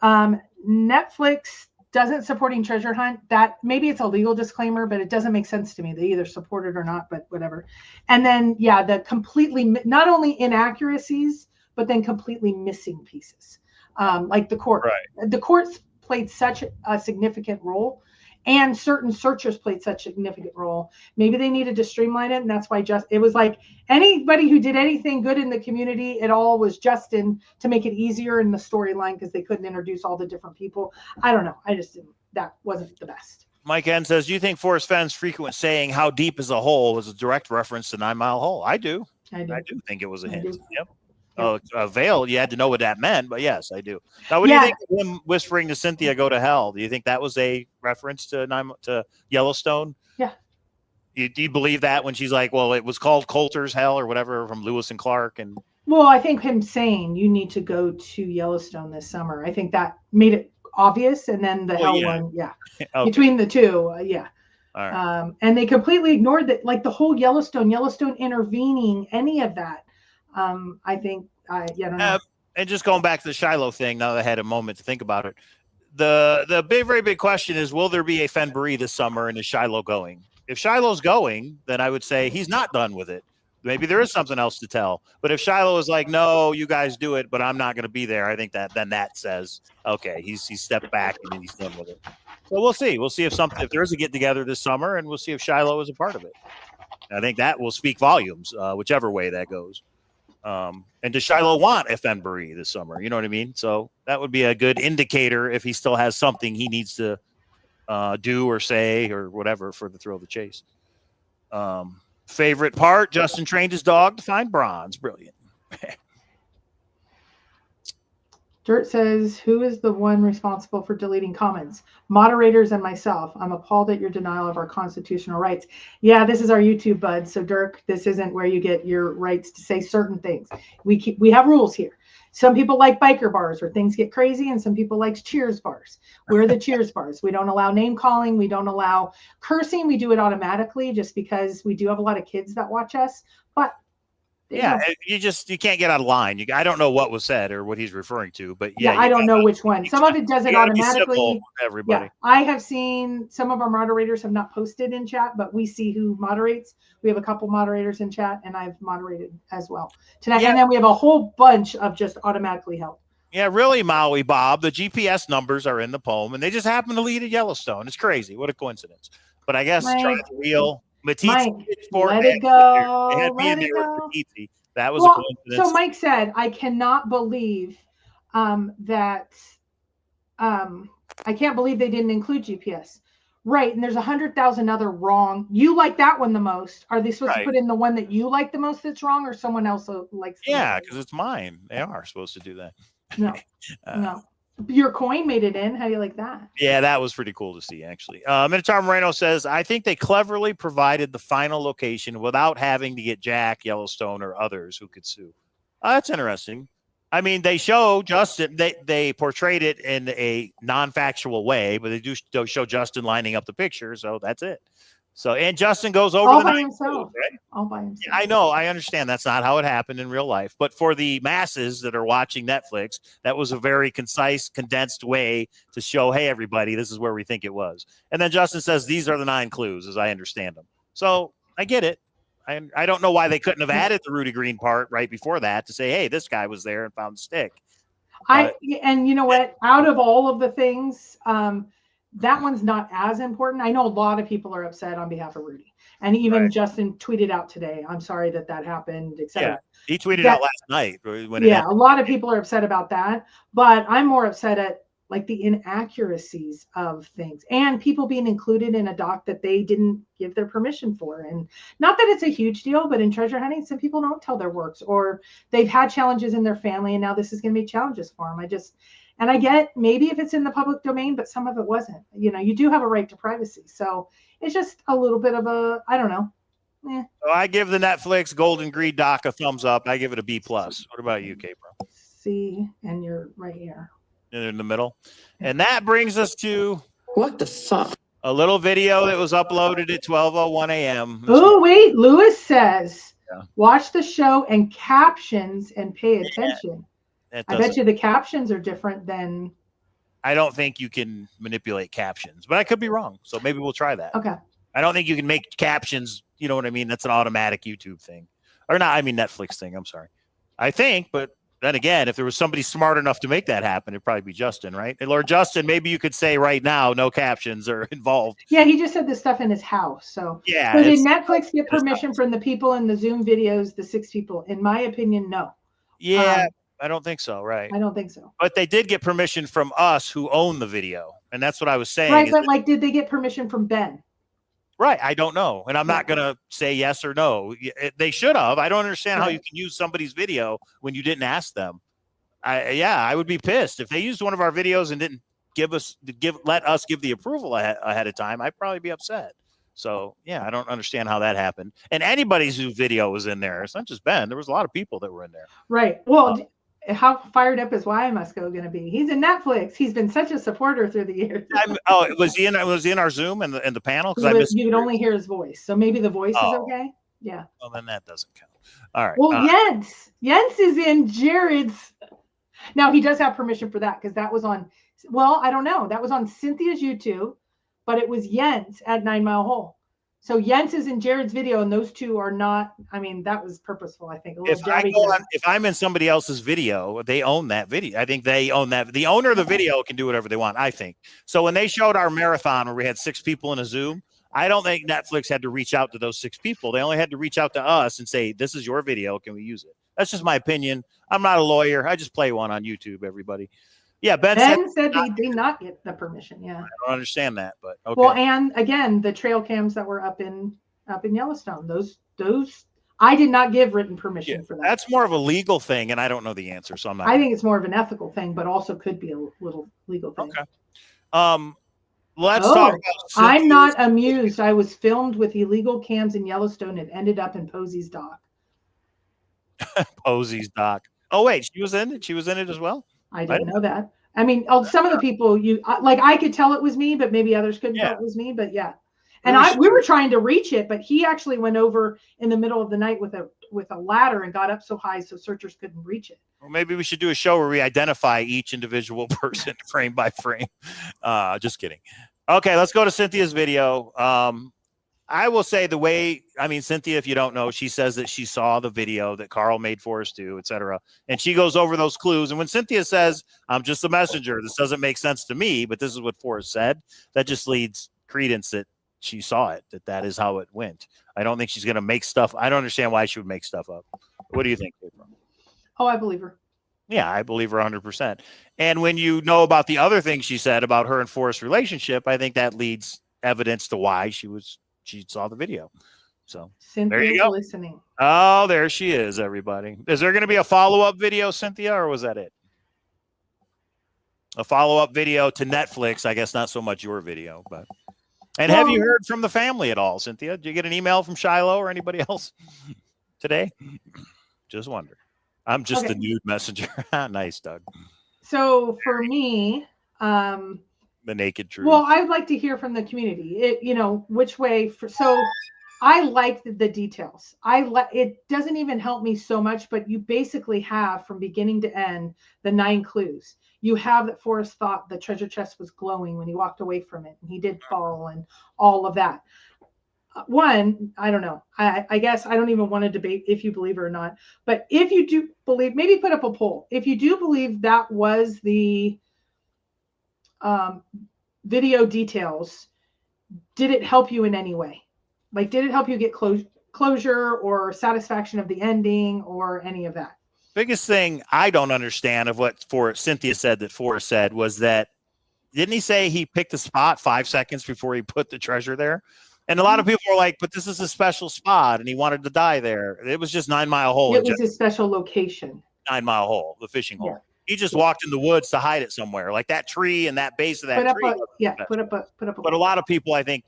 Netflix doesn't supporting treasure hunt. That maybe it's a legal disclaimer, but it doesn't make sense to me. They either support it or not, but whatever. And then, the completely, not only inaccuracies, but then completely missing pieces. Like the court. Right. The courts played such a significant role, and certain searchers played such a significant role. Maybe they needed to streamline it, and that's why it was like anybody who did anything good in the community, it all was Justin to make it easier in the storyline because they couldn't introduce all the different people. I don't know. I just didn't. That wasn't the best. Mike N says, do you think Forrest Fenn's frequent saying "how deep is a hole" was a direct reference to 9 Mile Hole? I do. I do think it was a hint. Yep. A veil, you had to know what that meant, but yes, I do. Now, what do you think of him whispering to Cynthia, "Go to hell"? Do you think that was a reference to Yellowstone? Yeah. Do you believe that when she's like, well, it was called Coulter's Hell or whatever from Lewis and Clark? And well, I think him saying you need to go to Yellowstone this summer, I think that made it obvious. And then the hell one, okay. Between the two, All right. And they completely ignored that, like the whole Yellowstone intervening, any of that. I think I don't know. And just going back to the Shiloh thing, now that I had a moment to think about it, the very big question is, will there be a Fenn this summer, and is Shiloh going? If Shiloh's going, then I would say he's not done with it. Maybe there is something else to tell. But if Shiloh is like, no, you guys do it, but I'm not going to be there, I think that says, okay, he's stepped back and then he's done with it. So we'll see. We'll see if there is a get together this summer, and we'll see if Shiloh is a part of it. I think that will speak volumes, whichever way that goes. And does Shiloh want a Fenn this summer? You know what I mean? So that would be a good indicator if he still has something he needs to do or say or whatever for the thrill of the chase. Favorite part, Justin trained his dog to find bronze. Brilliant. Dirt says, who is the one responsible for deleting comments? Moderators and myself. I'm appalled at your denial of our constitutional rights. Yeah, this is our YouTube bud. So Dirk, this isn't where you get your rights to say certain things. We have rules here. Some people like biker bars where things get crazy, and some people like cheers bars. We're the cheers bars. We don't allow name calling. We don't allow cursing. We do it automatically just because we do have a lot of kids that watch us. But yeah, you can't get out of line. I don't know what was said or what he's referring to, but yeah, I don't know which one. Some of it does it automatically. Everybody. Yeah, I have seen some of our moderators have not posted in chat, but we see who moderates. We have a couple moderators in chat, and I've moderated as well tonight. Yeah. And then we have a whole bunch of just automatically help. Yeah, really, Maui Bob. The GPS numbers are in the poem, and they just happen to lead at Yellowstone. It's crazy. What a coincidence. But I guess trying to wheel. Mike, let it go. Let it go. That was a coincidence. So Mike said, I cannot believe I can't believe they didn't include GPS. Right. And there's 100,000 other wrong. You like that one the most. Are they supposed to put in the one that you like the most that's wrong, or someone else likes? Yeah, because it's mine. They are supposed to do that. No, no. Your coin made it in. How do you like that? Yeah, that was pretty cool to see, actually. Minotaur Moreno says, I think they cleverly provided the final location without having to get Jack, Yellowstone, or others who could sue. That's interesting. I mean, they show Justin, they portrayed it in a non-factual way, but they do show Justin lining up the picture, so that's it. So, and Justin goes over all by himself. Right? All by himself. Yeah, I know. I understand that's not how it happened in real life. But for the masses that are watching Netflix, that was a very concise, condensed way to show, hey, everybody, this is where we think it was. And then Justin says, these are the 9 clues, as I understand them. So I get it. I don't know why they couldn't have added the Rudy Green part right before that to say, hey, this guy was there and found the stick. And you know what? Out of all of the things, that one's not as important. I know a lot of people are upset on behalf of Rudy. And even Justin tweeted out today, I'm sorry that happened, etc. Yeah, he tweeted out last night. A lot of people are upset about that. But I'm more upset at like the inaccuracies of things and people being included in a doc that they didn't give their permission for. And not that it's a huge deal, but in treasure hunting, some people don't tell their works, or they've had challenges in their family, and now this is going to be challenges for them. And I get maybe if it's in the public domain, but some of it wasn't. You know, you do have a right to privacy. So it's just a little bit of a, I don't know. So I give the Netflix Golden Greed doc a thumbs up. I give it a B+. What about you, K-Bro? C, and you're right here. In the middle. And that brings us to what the fuck? A little video that was uploaded at 12:01 a.m. Oh, wait. Lewis says, watch the show and captions and pay attention. I bet you the captions are different than. I don't think you can manipulate captions, but I could be wrong. So maybe we'll try that. Okay. I don't think you can make captions. You know what I mean? That's an automatic YouTube thing. Or not, I mean Netflix thing. I'm sorry. I think, but then again, if there was somebody smart enough to make that happen, it'd probably be Justin, right? And Lord Justin, maybe you could say right now, no captions are involved. Yeah, he just said this stuff in his house. So, yeah. So did Netflix get permission from the people in the Zoom videos, the 6 people? In my opinion, no. Yeah, I don't think so, right? I don't think so. But they did get permission from us who own the video. And that's what I was saying. Right, but like, did they get permission from Ben? Right. I don't know. And I'm not going to say yes or no. They should have. I don't understand how you can use somebody's video when you didn't ask them. I would be pissed if they used one of our videos and didn't let us give the approval ahead of time. I'd probably be upset. So yeah, I don't understand how that happened. And anybody's whose video was in there. It's not just Ben. There was a lot of people that were in there. Right. Well, how fired up is Why Must Go going to be? He's in Netflix. He's been such a supporter through the years. Was he in our Zoom and the panel? Because you could only hear his voice, so maybe the voice is okay. Yeah. Well, then that doesn't count. All right. Well, Jens is in Jared's. Now he does have permission for that because that was on. Well, I don't know. That was on Cynthia's YouTube, but it was Jens at 9 Mile Hole. So Jens is in Jared's video, and those two are not. I mean, that was purposeful. I think. If I'm in somebody else's video, they own that video. I think they own that. The owner of the video can do whatever they want. I think. So when they showed our marathon where we had 6 people in a Zoom, I don't think Netflix had to reach out to those 6 people. They only had to reach out to us and say, "This is your video. Can we use it?" That's just my opinion. I'm not a lawyer. I just play one on YouTube. Everybody. Yeah, Ben said he did not get the permission. Yeah, I don't understand that, but okay. Well, and again, the trail cams that were up in Yellowstone, those I did not give written permission for that. That's more of a legal thing, and I don't know the answer, so I'm not. I think it's more of an ethical thing, but also could be a little legal thing. Okay. Let's talk about I'm not amused. I was filmed with illegal cams in Yellowstone and ended up in Posey's doc. Posey's doc. Oh wait, she was in it. She was in it as well. I didn't know that. I mean, some of the people I could tell it was me, but maybe others couldn't tell it was me. But yeah, and we were trying to reach it, but he actually went over in the middle of the night with a ladder and got up so high so searchers couldn't reach it. Well, maybe we should do a show where we identify each individual person frame by frame. Just kidding. Okay, let's go to Cynthia's video. I will say Cynthia, if you don't know, she says that she saw the video that Carl made Forrest do, etc. And she goes over those clues. And when Cynthia says, I'm just a messenger, this doesn't make sense to me, but this is what Forrest said, that just leads credence that she saw it, that is how it went. I don't think she's going to make stuff. I don't understand why she would make stuff up. What do you think, April? Oh, I believe her. Yeah, I believe her 100%. And when you know about the other things she said about her and Forrest's relationship, I think that leads evidence to why she saw the video. So Cynthia's there you go. Listening. Oh, there she is, everybody. Is there going to be a follow-up video, Cynthia, or was that it? A follow-up video to Netflix. I guess not so much your video, but. And have you heard from the family at all, Cynthia? Did you get an email from Shiloh or anybody else today? Just wonder. I'm just a nude messenger. Nice, Doug. So for me, the naked truth. Well, I'd like to hear from the community. Which way. So I like the details. It doesn't even help me so much, but you basically have from beginning to end the 9 clues. You have that Forrest thought the treasure chest was glowing when he walked away from it, and he did fall, and all of that. One, I don't know. I guess I don't even want to debate if you believe it or not. But if you do believe, maybe put up a poll. If you do believe that was the video details, did it help you in any way? Like, did it help you get closure or satisfaction of the ending or any of that? Biggest thing I don't understand of what Cynthia said that Forrest said was that, didn't he say he picked a spot 5 seconds before he put the treasure there? And a lot of people are like, but this is a special spot, and he wanted to die there. It was just 9 Mile Hole. It was a special location. 9 Mile Hole, the fishing hole. He just walked in the woods to hide it somewhere, like that tree and that base of that tree. Put up a. But a lot of people, I think,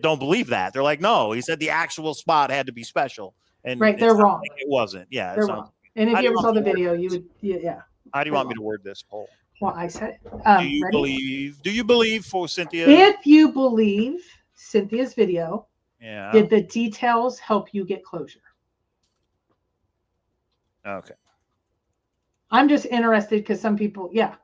don't believe that. They're like, no, he said the actual spot had to be special. And they're wrong. Like it wasn't. Yeah, they're wrong. And if you ever saw the video, you would, yeah. How do you want me to word this poll? Well, I said it. Do you believe for Cynthia? If you believe Cynthia's video, did the details help you get closure? Okay. I'm just interested because some people, yeah.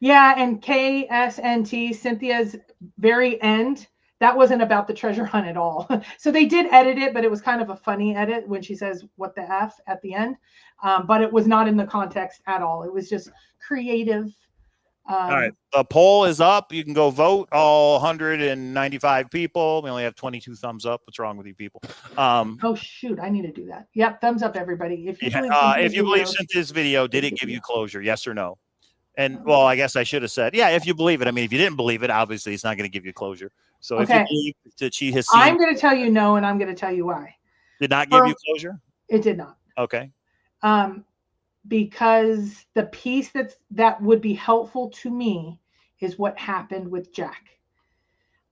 And KSNT, Cynthia's very end, that wasn't about the treasure hunt at all. So they did edit it, but it was kind of a funny edit when she says, what the F at the end. But it was not in the context at all. It was just creative. All right. The poll is up. You can go vote. All 195 people. We only have 22 thumbs up. What's wrong with you people? Oh, shoot. I need to do that. Yep. Thumbs up, everybody. If you believe Cynthia's video, did it give you closure? Yes or no? And, well, I guess I should have said, yeah, if you believe it. I mean, if you didn't believe it, obviously it's not going to give you closure. So if you believe that she has seen. I'm going to tell you no, and I'm going to tell you why. Did not give you closure? It did not. Okay. Because the piece that would be helpful to me is what happened with Jack.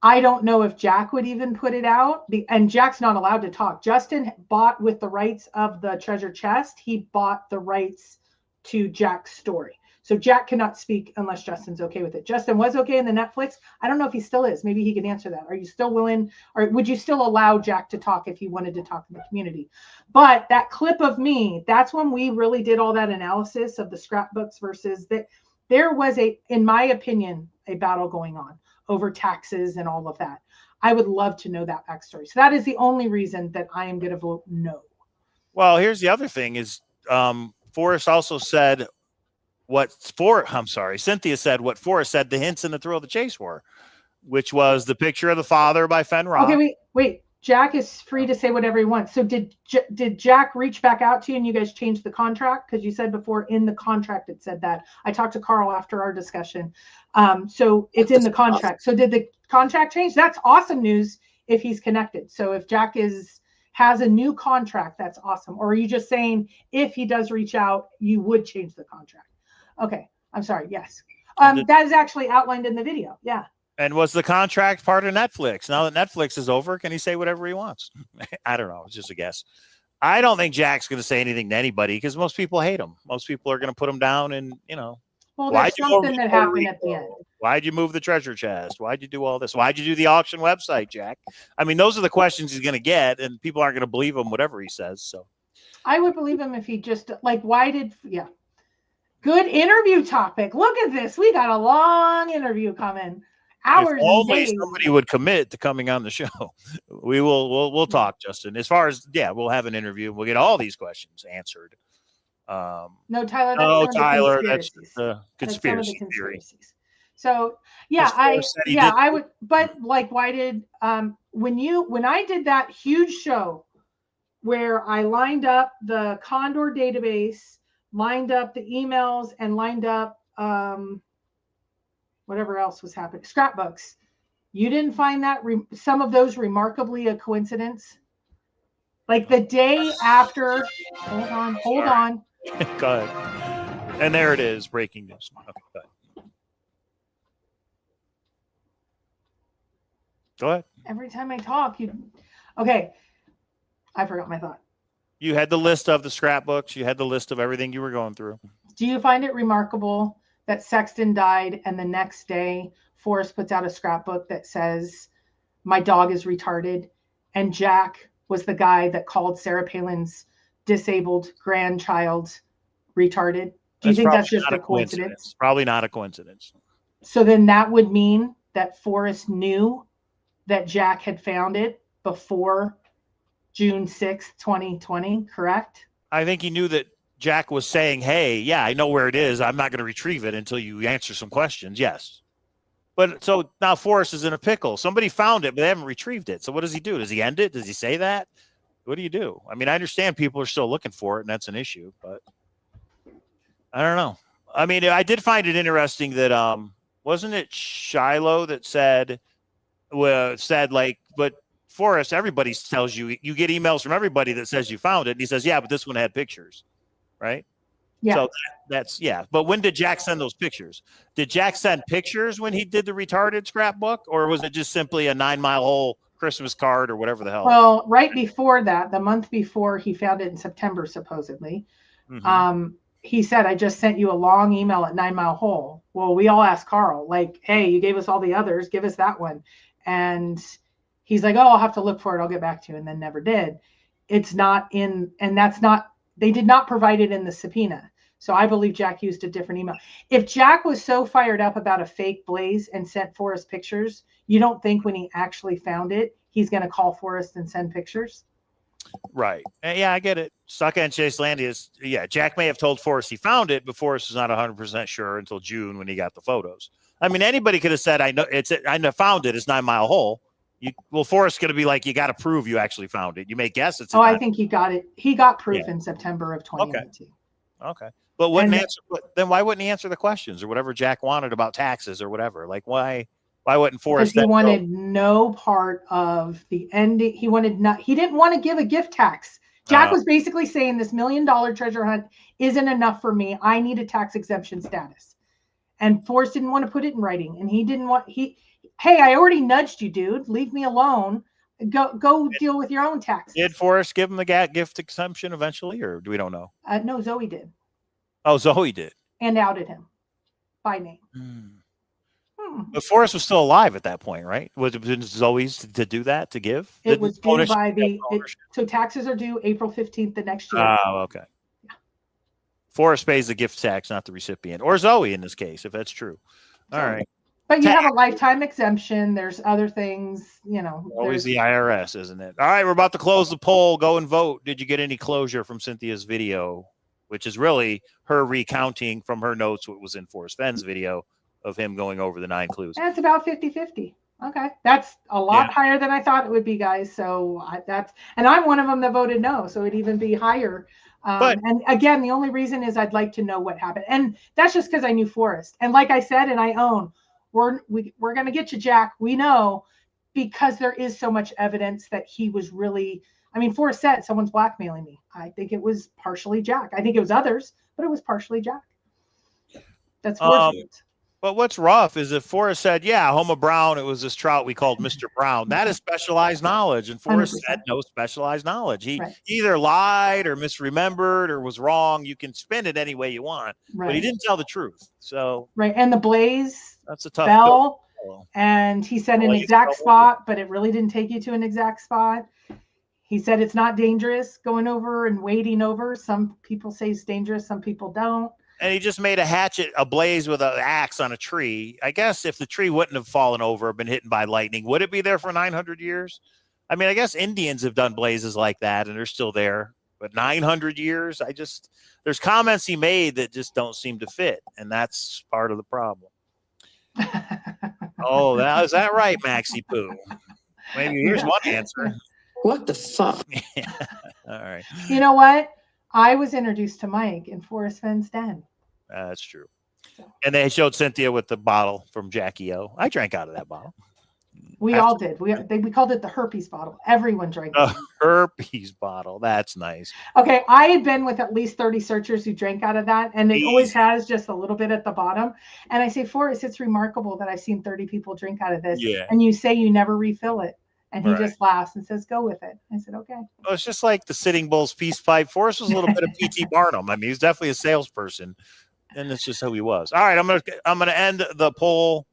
I don't know if Jack would even put it out, and Jack's not allowed to talk. Justin bought with the rights of the treasure chest. He bought the rights to Jack's story. So Jack cannot speak unless Justin's okay with it. Justin was okay in the Netflix. I don't know if he still is. Maybe he can answer that. Are you still willing, or would you still allow Jack to talk if he wanted to talk to the community? But that clip of me, that's when we really did all that analysis of the scrapbooks versus that. There was in my opinion, a battle going on over taxes and all of that. I would love to know that backstory. So that is the only reason that I am going to vote no. Well, here's the other thing is Forrest also said Cynthia said what Forrest said the hints in the Thrill of the Chase were, which was the picture of the father by Fenn. Okay, wait. Jack is free to say whatever he wants. So did Jack reach back out to you and you guys changed the contract? Because you said before in the contract it said that. I talked to Carl after our discussion. So it's in the contract. So did the contract change? That's awesome news if he's connected. So if Jack has a new contract, that's awesome. Or are you just saying if he does reach out, you would change the contract? Okay, I'm sorry. Yes. That is actually outlined in the video. Yeah. And was the contract part of Netflix? Now that Netflix is over, can he say whatever he wants? I don't know. It's just a guess. I don't think Jack's going to say anything to anybody because most people hate him. Most people are going to put him down and, you know. Well, there's something that happened at the end. Why'd you move the treasure chest? Why'd you do all this? Why'd you do the auction website, Jack? I mean, those are the questions he's going to get, and people aren't going to believe him, whatever he says. So I would believe him if he just, like, yeah. Good interview topic. Look at this. We got a long interview coming. Hours if only and days. Somebody would commit to coming on the show. We'll talk, Justin. As far as, we'll have an interview. We'll get all these questions answered. No, Tyler. That's the conspiracy theory. So I would, but like, why did when I did that huge show where I lined up the Condor database, lined up the emails, and lined up whatever else was happening, scrapbooks, you didn't find that some of those remarkably a coincidence? Like the day after, hold on. Go ahead. And there it is, breaking news. Okay, go ahead. Every time I talk, okay. I forgot my thought. You had the list of the scrapbooks. You had the list of everything you were going through. Do you find it remarkable that Sexton died and the next day Forrest puts out a scrapbook that says, "My dog is retarded," and Jack was the guy that called Sarah Palin's disabled grandchild retarded? Do you think that's just a coincidence? Probably not a coincidence. So then that would mean that Forrest knew that Jack had found it before June 6th, 2020, correct? I think he knew that Jack was saying, hey, yeah, I know where it is. I'm not going to retrieve it until you answer some questions. Yes. But so now Forrest is in a pickle. Somebody found it, but they haven't retrieved it. So what does he do? Does he end it? Does he say that? What do you do? I mean, I understand people are still looking for it, and that's an issue, but I don't know. I mean, I did find it interesting that wasn't it Shiloh that said like, but Forrest, everybody tells you get emails from everybody that says you found it. And he says, yeah, but this one had pictures, right? Yeah. So that's But when did Jack send those pictures? Did Jack send pictures when he did the retarded scrapbook, or was it just simply a 9 Mile Hole Christmas card or whatever the hell? Well, right before that, the month before he found it in September, supposedly, he said, I just sent you a long email at 9 Mile Hole. Well, we all asked Carl, like, hey, you gave us all the others, give us that one. And he's like, oh, I'll have to look for it. I'll get back to you. And then never did. It's not in, and that's not, they did not provide it in the subpoena. So I believe Jack used a different email. If Jack was so fired up about a fake blaze and sent Forrest pictures, you don't think when he actually found it, he's going to call Forrest and send pictures? Right. Yeah, I get it. Stuck in Chase Landy is, Jack may have told Forrest he found it, but Forrest was not 100% sure until June when he got the photos. I mean, anybody could have said, I found it. It's 9 Mile Hole. Forrest's going to be like, you got to prove you actually found it. You may guess it's. I think he got it. He got proof in September of 2019. Okay. But then why wouldn't he answer the questions or whatever Jack wanted about taxes or whatever? Like, why wouldn't Forrest? Because he wanted no part of the ending. He didn't want to give a gift tax. Jack was basically saying this $1 million treasure hunt isn't enough for me. I need a tax exemption status. And Forrest didn't want to put it in writing. And he didn't want, hey, I already nudged you, dude. Leave me alone. Go deal with your own taxes. Did Forrest give him the gift exemption eventually, or we don't know? No, Zoe did. Oh, Zoe did. And outed him by name. But Forrest was still alive at that point, right? Was it Zoe's to do that, to give? It was due by so taxes are due April 15th the next year. Oh, okay. Yeah. Forrest pays the gift tax, not the recipient. Or Zoe in this case, if that's true. All right. But you have a lifetime exemption. There's other things, Always the IRS, isn't it? All right, we're about to close the poll. Go and vote. Did you get any closure from Cynthia's video, which is really her recounting from her notes what was in Forrest Fenn's video of him going over the 9 clues? And it's about 50-50. Okay. That's a lot higher than I thought it would be, guys. So and I'm one of them that voted no. So it'd even be higher. And again, the only reason is I'd like to know what happened. And that's just because I knew Forrest. And like I said, and I own, we're going to get you, Jack. We know, because there is so much evidence that he was really I mean, Forrest said someone's blackmailing me. I think it was partially Jack. I think it was others, but it was partially Jack. That's Forrest words. But what's rough is if Forrest said, yeah, Homer Brown, it was this trout we called Mr. Brown. That is specialized knowledge. And Forrest 100%. had no specialized knowledge. He Right. either lied or misremembered or was wrong. You can spin it any way you want, Right. but he didn't tell the truth. So right. And the blaze that's a tough fell, pill. and he said an Blaze exact fell spot, but it really didn't take you to an exact spot. He said it's not dangerous going over and wading over. Some people say it's dangerous, some people don't. And he just made a hatchet ablaze with an axe on a tree. I guess if the tree wouldn't have fallen over or been hit by lightning, would it be there for 900 years? I mean, I guess Indians have done blazes like that and they're still there. But 900 years, there's comments he made that just don't seem to fit. And that's part of the problem. Oh, is that right, Maxie Poo? Maybe here's one answer. What the fuck? Yeah. All right. You know what? I was introduced to Mike in Forrest Fenn's den. That's true. And they showed Cynthia with the bottle from Jackie O. I drank out of that bottle. We all did. We called it the herpes bottle. Everyone drank it. Herpes bottle. That's nice. Okay, I had been with at least 30 searchers who drank out of that, and it always has just a little bit at the bottom. And I say, Forrest, it's remarkable that I've seen 30 people drink out of this. Yeah. And you say you never refill it. And he Right. just laughs and says, go with it. I said, okay. Well, it's just like the Sitting Bull's peace pipe. Forrest was a little bit of P.T. Barnum. I mean, he's definitely a salesperson, and that's just who he was. All right, I'm gonna end the poll.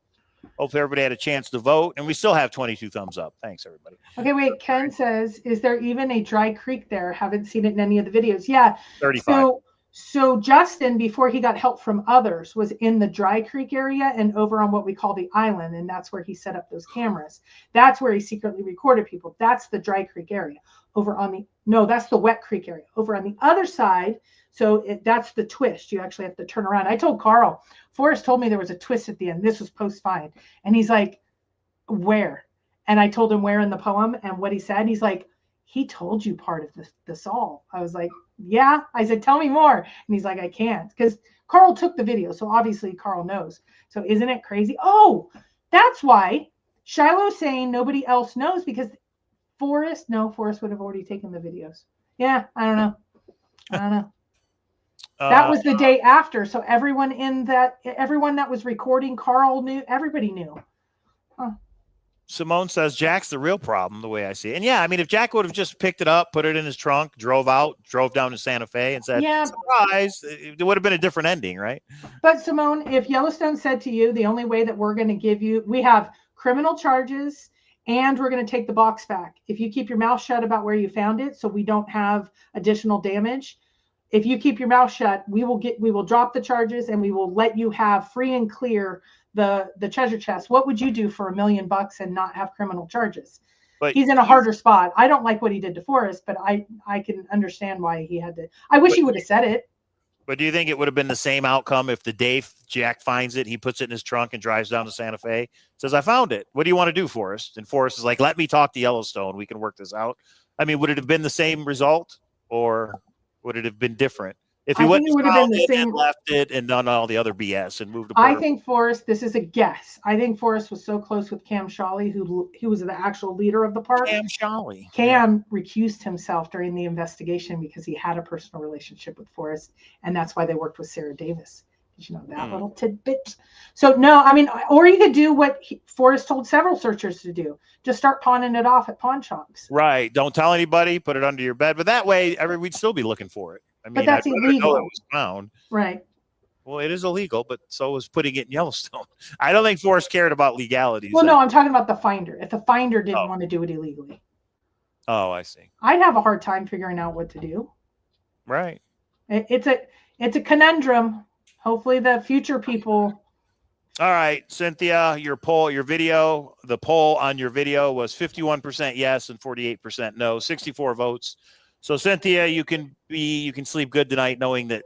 Hopefully everybody had a chance to vote, and we still have 22 thumbs up. Thanks, everybody. Okay, wait. Ken says, is there even a dry creek there? Haven't seen it in any of the videos. Yeah. 35. So Justin, before he got help from others, was in the Dry Creek area and over on what we call the island, and that's where he set up those cameras. That's where he secretly recorded people. That's the Dry Creek area. That's the Wet Creek area. Over on the other side, that's the twist. You actually have to turn around. I told Carl, Forrest told me there was a twist at the end. This was post-find. And he's like, where? And I told him where in the poem and what he said. He's like, he told you part of this all. I was like, yeah. I said, tell me more. And he's like, I can't, because Carl took the video. So obviously Carl knows. So isn't it crazy? Oh, that's why Shiloh's saying nobody else knows, because Forrest would have already taken the videos. Yeah, I don't know. That was the day after. So everyone that was recording, Carl knew, everybody knew. Huh. Simone says Jack's the real problem, the way I see it. And yeah, I mean, if Jack would have just picked it up, put it in his trunk, drove down to Santa Fe and said, surprise, it would have been a different ending, right? But Simone, if Yellowstone said to you, the only way that we're going to give you, we have criminal charges and we're going to take the box back. If you keep your mouth shut about where you found it, so we don't have additional damage. If you keep your mouth shut, we will drop the charges and we will let you have free and clear the treasure chest. What would you do for $1 million and not have criminal charges? But he's in a harder spot. I don't like what he did to Forrest, but I can understand why he had to. I wish he would have said it. But do you think it would have been the same outcome if the day Jack finds it, he puts it in his trunk and drives down to Santa Fe, says, I found it. What do you want to do, Forrest? And Forrest is like, let me talk to Yellowstone. We can work this out. I mean, would it have been the same result, or would it have been different? If he wouldn't have found it and left it and done all the other BS and moved to I think Forrest, this is a guess. I think Forrest was so close with Cam Shawley, who was the actual leader of the park. Cam Shawley. Cam recused himself during the investigation because he had a personal relationship with Forrest, and that's why they worked with Sarah Davis. Did you know that little tidbit? So no, I mean, or you could do what Forrest told several searchers to do. Just start pawning it off at pawn shops. Right. Don't tell anybody. Put it under your bed. But that way, we'd still be looking for it. I mean, but that's illegal. It was found. Right. Well, it is illegal, but so was putting it in Yellowstone. I don't think Forrest cared about legalities. Well, no, I'm talking about the finder. If the finder didn't want to do it illegally. Oh, I see. I'd have a hard time figuring out what to do. Right. It's a conundrum. Hopefully the future people. All right, Cynthia, the poll on your video was 51% yes and 48% no, 64 votes. So Cynthia, you can sleep good tonight knowing that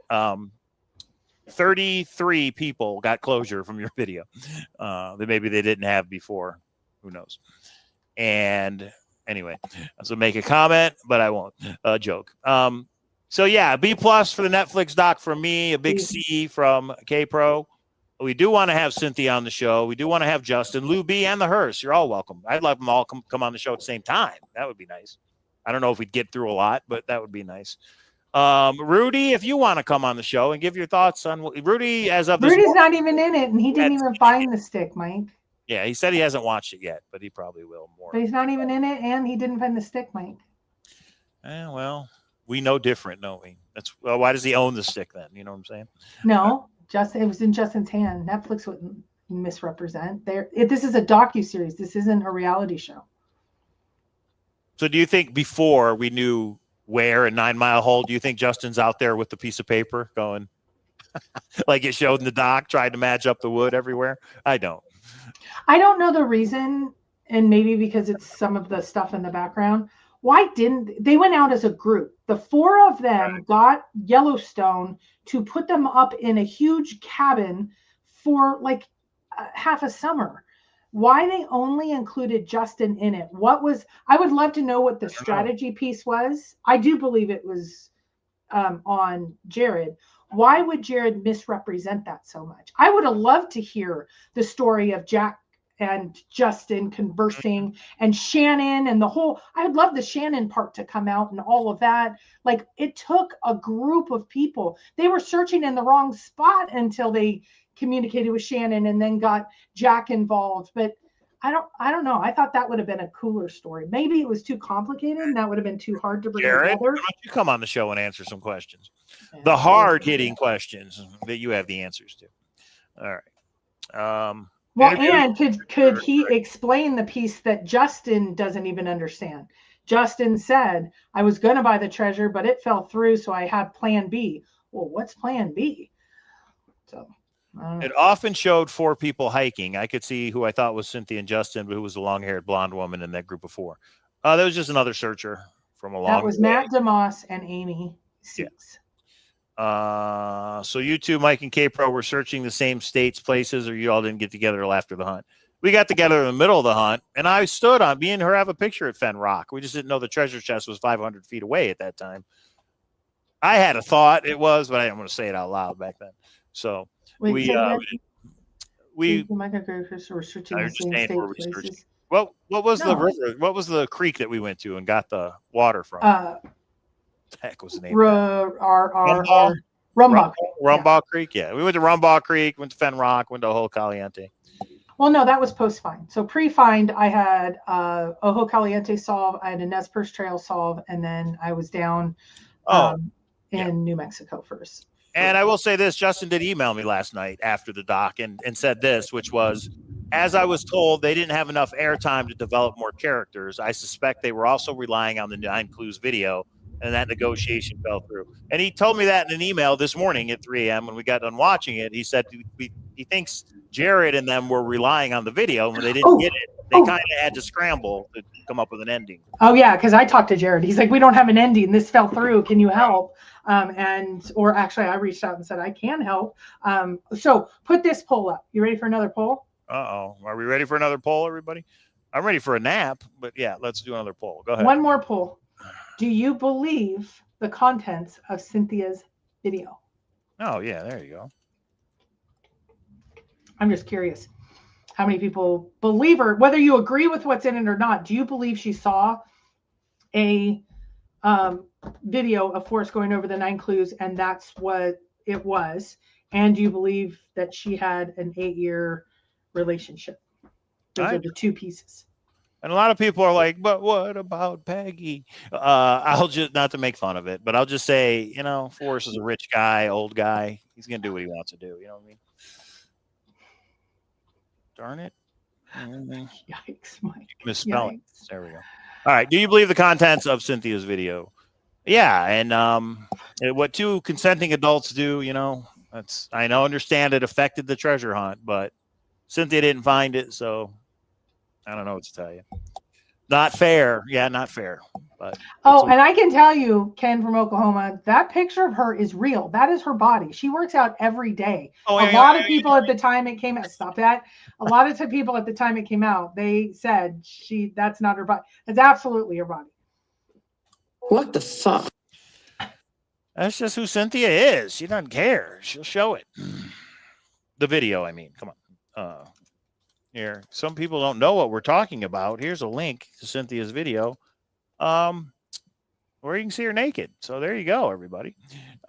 33 people got closure from your video that maybe they didn't have before. Who knows? And anyway, so make a comment, but I won't. Joke. So yeah, B+ for the Netflix doc from me, a big C from K-Pro. We do want to have Cynthia on the show. We do want to have Justin, Lou B, and the Hearse. You're all welcome. I'd love them all come on the show at the same time. That would be nice. I don't know if we'd get through a lot, but that would be nice. Rudy, if you want to come on the show and give your thoughts on Rudy as of this Rudy's morning, not even in it, and he didn't even find the stick, Mike. yeah, he said he hasn't watched it yet, but he probably will more. But he's not even in it, and he didn't find the stick, Mike. Well, we know different, don't we? Well, why does he own the stick then? You know what I'm saying? No, it was in Justin's hand. Netflix wouldn't misrepresent. This is a docuseries. This isn't a reality show. So do you think before we knew where in 9 Mile Hole, do you think Justin's out there with the piece of paper going like it showed in the doc, trying to match up the wood everywhere? I don't know the reason, and maybe because it's some of the stuff in the background. Why didn't they went out as a group? The 4 of them got Yellowstone to put them up in a huge cabin for like half a summer. Why they only included Justin in it? I would love to know what the strategy piece was. I do believe it was on Jared. Why would Jared misrepresent that so much? I would have loved to hear the story of Jack and Justin conversing and Shannon and I would love the Shannon part to come out and all of that. Like, it took a group of people. They were searching in the wrong spot until they communicated with Shannon and then got Jack involved. But I don't know. I thought that would have been a cooler story. Maybe it was too complicated and that would have been too hard to bring Jared, together. why don't you come on the show and answer some questions? Yeah, the hard-hitting questions that you have the answers to. All right. Well, and could he explain the piece that Justin doesn't even understand? Justin said, I was going to buy the treasure, but it fell through, so I had plan B. Well, what's plan B? So it often showed 4 people hiking. I could see who I thought was Cynthia and Justin, but who was the long-haired blonde woman in that group of 4. That was just another searcher from a long That was way. Matt DeMoss and Amy Seeks. Yeah. So you two, Mike and K-Pro, were searching the same states, places, or you all didn't get together till after the hunt? We got together in the middle of the hunt, and I stood on me and her have a picture at Fenn Rock. We just didn't know the treasure chest was 500 feet away at that time. I had a thought it was, but I didn't want to say it out loud back then. So we Mike and Chris were searching the same state places. What was the river? What was the creek that we went to and got the water from? The heck was the name? Rumbaugh Creek. Yeah, we went to Rumbaugh Creek, went to Fenn Rock, went to Ojo Caliente. Well, no, that was post-find. So pre-find, I had Ojo Caliente solve, I had a Nez Perce Trail solve, and then I was down in New Mexico first. And I will say this, Justin did email me last night after the doc and said this, which was, as I was told, they didn't have enough airtime to develop more characters. I suspect they were also relying on the 9 Clues video, and that negotiation fell through. And he told me that in an email this morning at 3 a.m. when we got done watching it. He said he thinks Jared and them were relying on the video. When they didn't get it, they kind of had to scramble to come up with an ending. Oh, yeah, because I talked to Jared. He's like, we don't have an ending. This fell through. Can you help? Or actually, I reached out and said, I can help. So put this poll up. You ready for another poll? Uh-oh. Are we ready for another poll, everybody? I'm ready for a nap, but yeah, let's do another poll. Go ahead. One more poll. Do you believe the contents of Cynthia's video? Oh, yeah, there you go. I'm just curious how many people believe her, whether you agree with what's in it or not. Do you believe she saw a video of Forrest going over the 9 clues and that's what it was? And do you believe that she had an 8-year relationship? Those are the 2 pieces. And a lot of people are like, but what about Peggy? I'll just, not to make fun of it, but I'll just say, Forrest is a rich guy, old guy. He's going to do what he wants to do. You know what I mean? Darn it. Yikes, Mike. Misspelling. Yikes. There we go. All right. Do you believe the contents of Cynthia's video? Yeah. And what 2 consenting adults do, I understand it affected the treasure hunt, but Cynthia didn't find it. So I don't know what to tell you. Not fair. Yeah, not fair. But and I can tell you, Ken from Oklahoma, that picture of her is real. That is her body. She works out every day. A lot of people at the time it came out, stop that. A lot of people at the time it came out, they said that's not her body. It's absolutely her body. What the fuck? That's just who Cynthia is. She doesn't care. She'll show it. The video, I mean. Come on. Here, some people don't know what we're talking about. Here's a link to Cynthia's video. where you can see her naked. So there you go, everybody.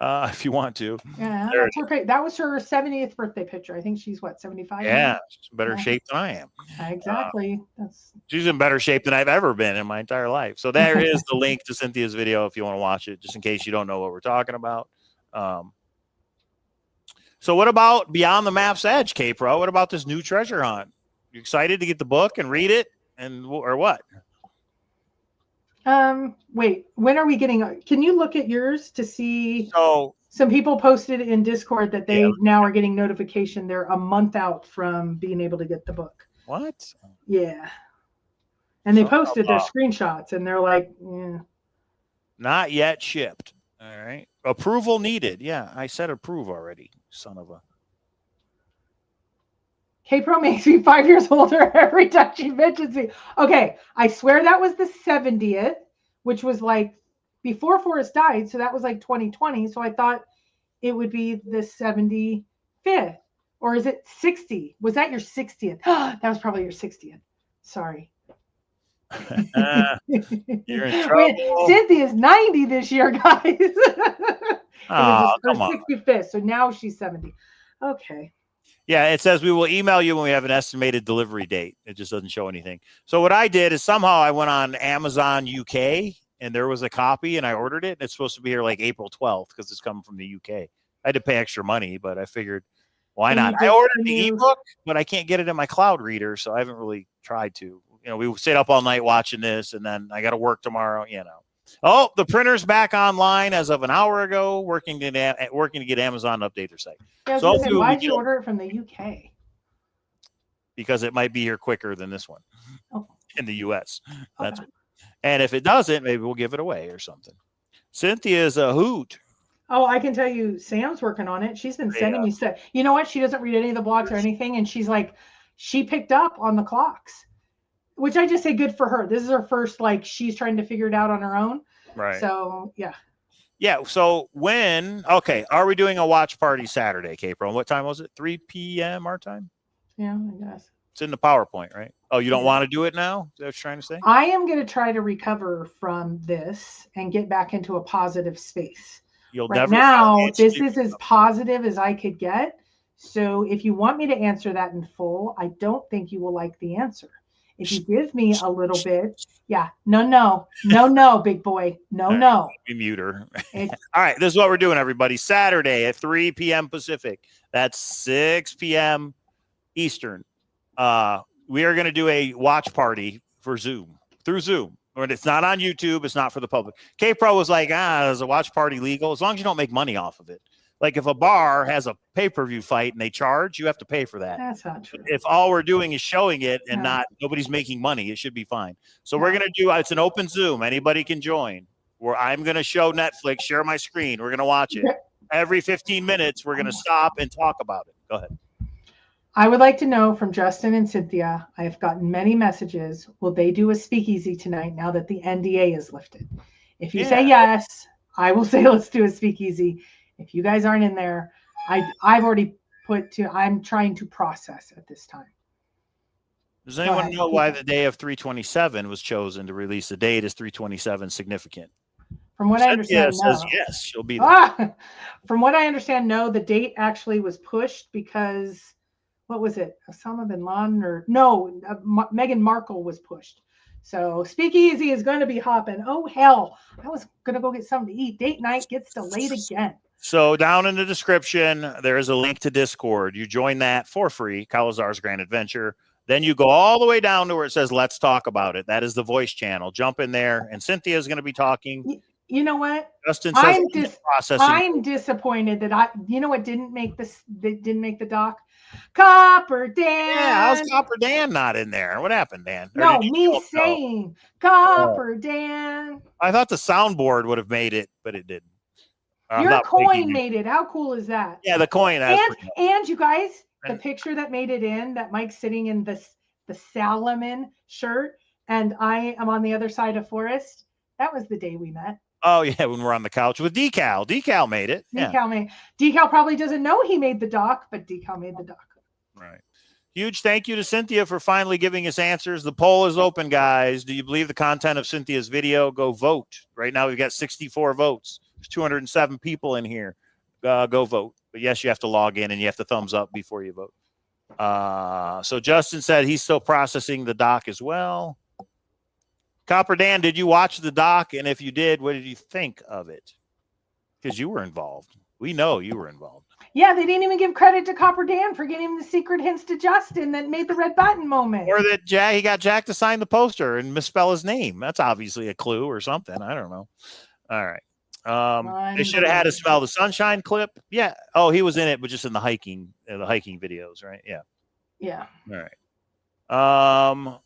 If you want to. Yeah, There that's her that was her 70th birthday picture. I think she's what, 75? Yeah, she's in better shape than I am. Exactly. She's in better shape than I've ever been in my entire life. So there is the link to Cynthia's video if you want to watch it, just in case you don't know what we're talking about. So what about Beyond the Map's Edge, K-Pro? What about this new treasure hunt? You excited to get the book and read it, or what? Wait, when are we getting? Can you look at yours to see? So some people posted in Discord that they now are getting notification they're a month out from being able to get the book. What? Yeah. And they posted their screenshots and they're like, yeah. Not yet shipped. All right. Approval needed. Yeah, I said approve already, son of a. K-Pro makes me 5 years older every time she mentions me. Okay, I swear that was the 70th, which was like before Forrest died, so that was like 2020. So I thought it would be the 75th, or is it 60? Was that your 60th? That was probably your 60th. Sorry. You're in trouble. Cynthia's 90 this year, guys. It was her 65th, so now she's 70. Okay. Yeah, it says we will email you when we have an estimated delivery date. It just doesn't show anything. So what I did is somehow I went on Amazon UK and there was a copy and I ordered it. It's supposed to be here like April 12th because it's coming from the UK. I had to pay extra money, but I figured why not? I ordered the ebook, but I can't get it in my cloud reader, so I haven't really tried to. You know, we stayed up all night watching this, and then I got to work tomorrow. You know. Oh, the printer's back online as of an hour ago, working to get Amazon to update their site. Yeah, so why did you order it from the UK? Because it might be here quicker than this one in the US. That's okay. And if it doesn't, maybe we'll give it away or something. Cynthia is a hoot. Oh, I can tell you, Sam's working on it. She's been sending me stuff. You know what? She doesn't read any of the blogs or anything, and she's like, she picked up on the clocks, which I just say good for her. This is her first, like, she's trying to figure it out on her own. Right. So, yeah. Yeah. So are we doing a watch party Saturday, K-Pro? What time was it? 3 p.m. our time? Yeah, I guess. It's in the PowerPoint, right? Oh, you don't want to do it now? Is that what you're trying to say? I am going to try to recover from this and get back into a positive space. Right now, this is as positive as I could get. So if you want me to answer that in full, I don't think you will like the answer. If you give me a little bit, no, big boy. No. We mute her. All right, this is what we're doing, everybody. Saturday at 3 p.m. Pacific. That's 6 p.m. Eastern. We are going to do a watch party through Zoom. And it's not on YouTube. It's not for the public. K-Pro was like, is a watch party legal? As long as you don't make money off of it. Like if a bar has a pay-per-view fight and they charge, you have to pay for that. That's not true. If all we're doing is showing it and nobody's making money, it should be fine. So we're going to do, it's an open Zoom. Anybody can join. Where I'm going to show Netflix, share my screen. We're going to watch it. Every 15 minutes, we're going to stop and talk about it. Go ahead. I would like to know from Justin and Cynthia, I have gotten many messages. Will they do a speakeasy tonight now that the NDA is lifted? If you say yes, I will say let's do a speakeasy. If you guys aren't in there, I've already I'm trying to process at this time. Does anyone know why the day of 327 was chosen to release the date? Is 327 significant? From what I understand, says yes, she'll be there. From what I understand, no, the date actually was pushed because what was it? Osama bin Laden Meghan Markle was pushed. So speakeasy is going to be hopping. Oh, hell. I was going to go get something to eat. Date night gets delayed again. So down in the description, there is a link to Discord. You join that for free, Cowlazars Grand Adventure. Then you go all the way down to where it says, let's talk about it. That is the voice channel. Jump in there. And Cynthia is going to be talking. You know what? Justin says I'm disappointed that what didn't make the doc? Copper Dan. Yeah, how's Copper Dan not in there? What happened, Dan? No, me saying Copper Dan. I thought the soundboard would have made it, but it didn't. Your coin made it. How cool is that? Yeah, the coin. And you guys, the picture that made it in, that Mike's sitting in the Salomon shirt, and I am on the other side of Forrest. That was the day we met. Oh, yeah, when we're on the couch with Decal. Decal made it. Decal probably doesn't know he made the doc, but Decal made the doc. Right. Huge thank you to Cynthia for finally giving us answers. The poll is open, guys. Do you believe the content of Cynthia's video? Go vote. Right now, we've got 64 votes. There's 207 people in here. Go vote. But yes, you have to log in and you have to thumbs up before you vote. So Justin said he's still processing the doc as well. Copper Dan, did you watch the doc? And if you did, what did you think of it? Because you were involved. We know you were involved. Yeah, they didn't even give credit to Copper Dan for getting the secret hints to Justin that made the red button moment. Or that he got Jack to sign the poster and misspell his name. That's obviously a clue or something. I don't know. All right. They should have had to smell the sunshine clip. Yeah. Oh, he was in it, but just in the hiking videos, right? Yeah. Yeah. All right.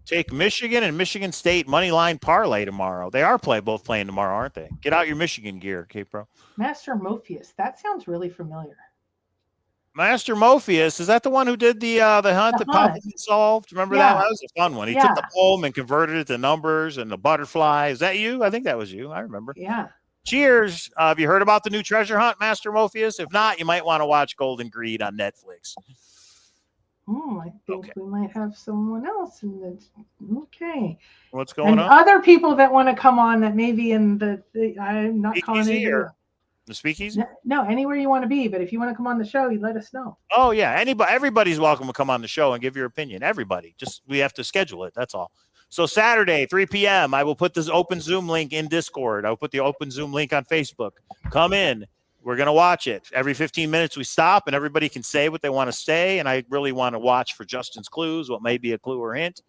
Take Michigan and Michigan State money line parlay tomorrow. They are both playing tomorrow, aren't they? Get out your Michigan gear, K-Pro. Master Morpheus. That sounds really familiar. Master Morpheus, is that the one who did the hunt that Papa solved? Remember that? That was a fun one. He took the poem and converted it to numbers and the butterfly. Is that you? I think that was you. I remember. Yeah. Cheers. Have you heard about the new treasure hunt, Master Morpheus? If not, you might want to watch Golden Greed on Netflix. I think we might have someone else in the. Okay. What's going on? Other people that want to come on that may be in the I'm not calling it here. The speakeasy? No, anywhere you want to be. But if you want to come on the show, you let us know. Oh yeah, everybody's welcome to come on the show and give your opinion. Everybody, just we have to schedule it. That's all. So Saturday, 3 p.m. I will put this open Zoom link in Discord. I will put the open Zoom link on Facebook. Come in. We're going to watch it. Every 15 minutes we stop and everybody can say what they want to say. And I really want to watch for Justin's clues, what may be a clue or hint.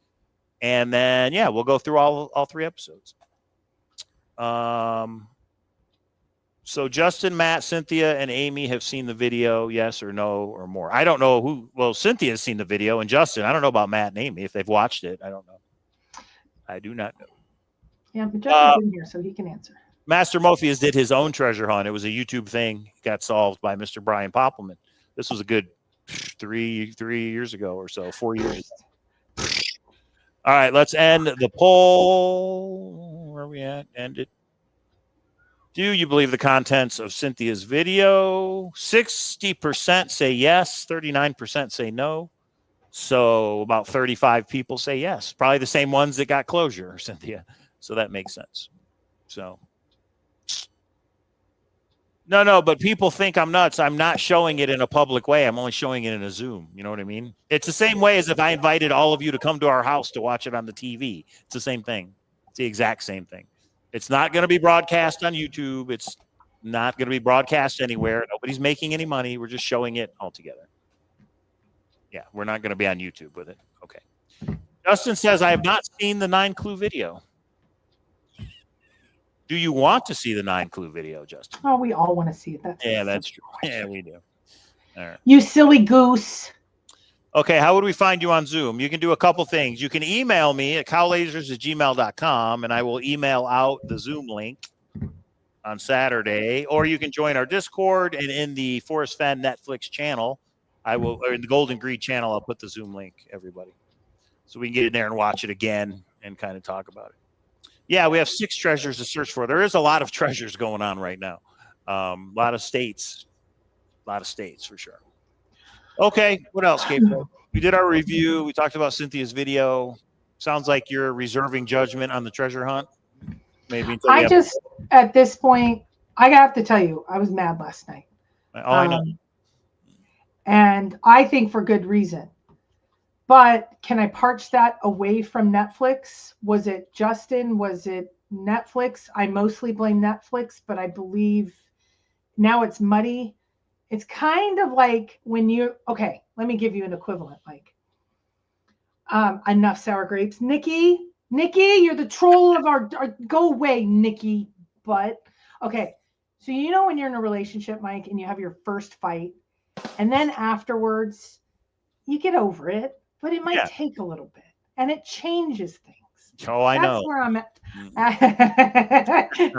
And then, yeah, we'll go through all 3 episodes. So Justin, Matt, Cynthia, and Amy have seen the video, yes or no or more. I don't know who. Well, Cynthia has seen the video and Justin. I don't know about Matt and Amy. If they've watched it, I don't know. I do not know. Yeah, but Justin's in here, so he can answer. Master Morpheus did his own treasure hunt. It was a YouTube thing. It got solved by Mr. Brian Poppelman. This was a good 3 years ago or so, 4 years ago. All right, let's end the poll. Where are we at? End it. Do you believe the contents of Cynthia's video? 60% say yes, 39% say no. So about 35 people say yes. Probably the same ones that got closure, Cynthia. So that makes sense. So. No, but people think I'm nuts. I'm not showing it in a public way. I'm only showing it in a Zoom. You know what I mean? It's the same way as if I invited all of you to come to our house to watch it on the TV. It's the same thing. It's the exact same thing. It's not going to be broadcast on YouTube. It's not going to be broadcast anywhere. Nobody's making any money. We're just showing it all together. Yeah, we're not going to be on YouTube with it. Okay. Justin says, I have not seen the 9-clue video. Do you want to see the 9-clue video, Justin? Oh, we all want to see it. That's true. Yeah, we do. All right. You silly goose. Okay, how would we find you on Zoom? You can do a couple things. You can email me at cowlazars@gmail.com, and I will email out the Zoom link on Saturday. Or you can join our Discord, and in the Forrest Fenn Netflix channel, or in the Golden Greed channel, I'll put the Zoom link, everybody. So we can get in there and watch it again and kind of talk about it. Yeah, we have 6 treasures to search for. There is a lot of treasures going on right now. A lot of states for sure. Okay, what else, Kate? We did our review. We talked about Cynthia's video. Sounds like you're reserving judgment on the treasure hunt. Maybe at this point, I have to tell you, I was mad last night. Oh, I know. And I think for good reason. But can I parch that away from Netflix? Was it Justin? Was it Netflix? I mostly blame Netflix, but I believe now it's muddy. It's kind of like when let me give you an equivalent. Like, enough sour grapes. Nikki, you're the troll of our go away, Nikki. But okay. So, when you're in a relationship, Mike, and you have your first fight, and then afterwards you get over it. But it might take a little bit, and it changes things. Oh, I know. That's where I'm at.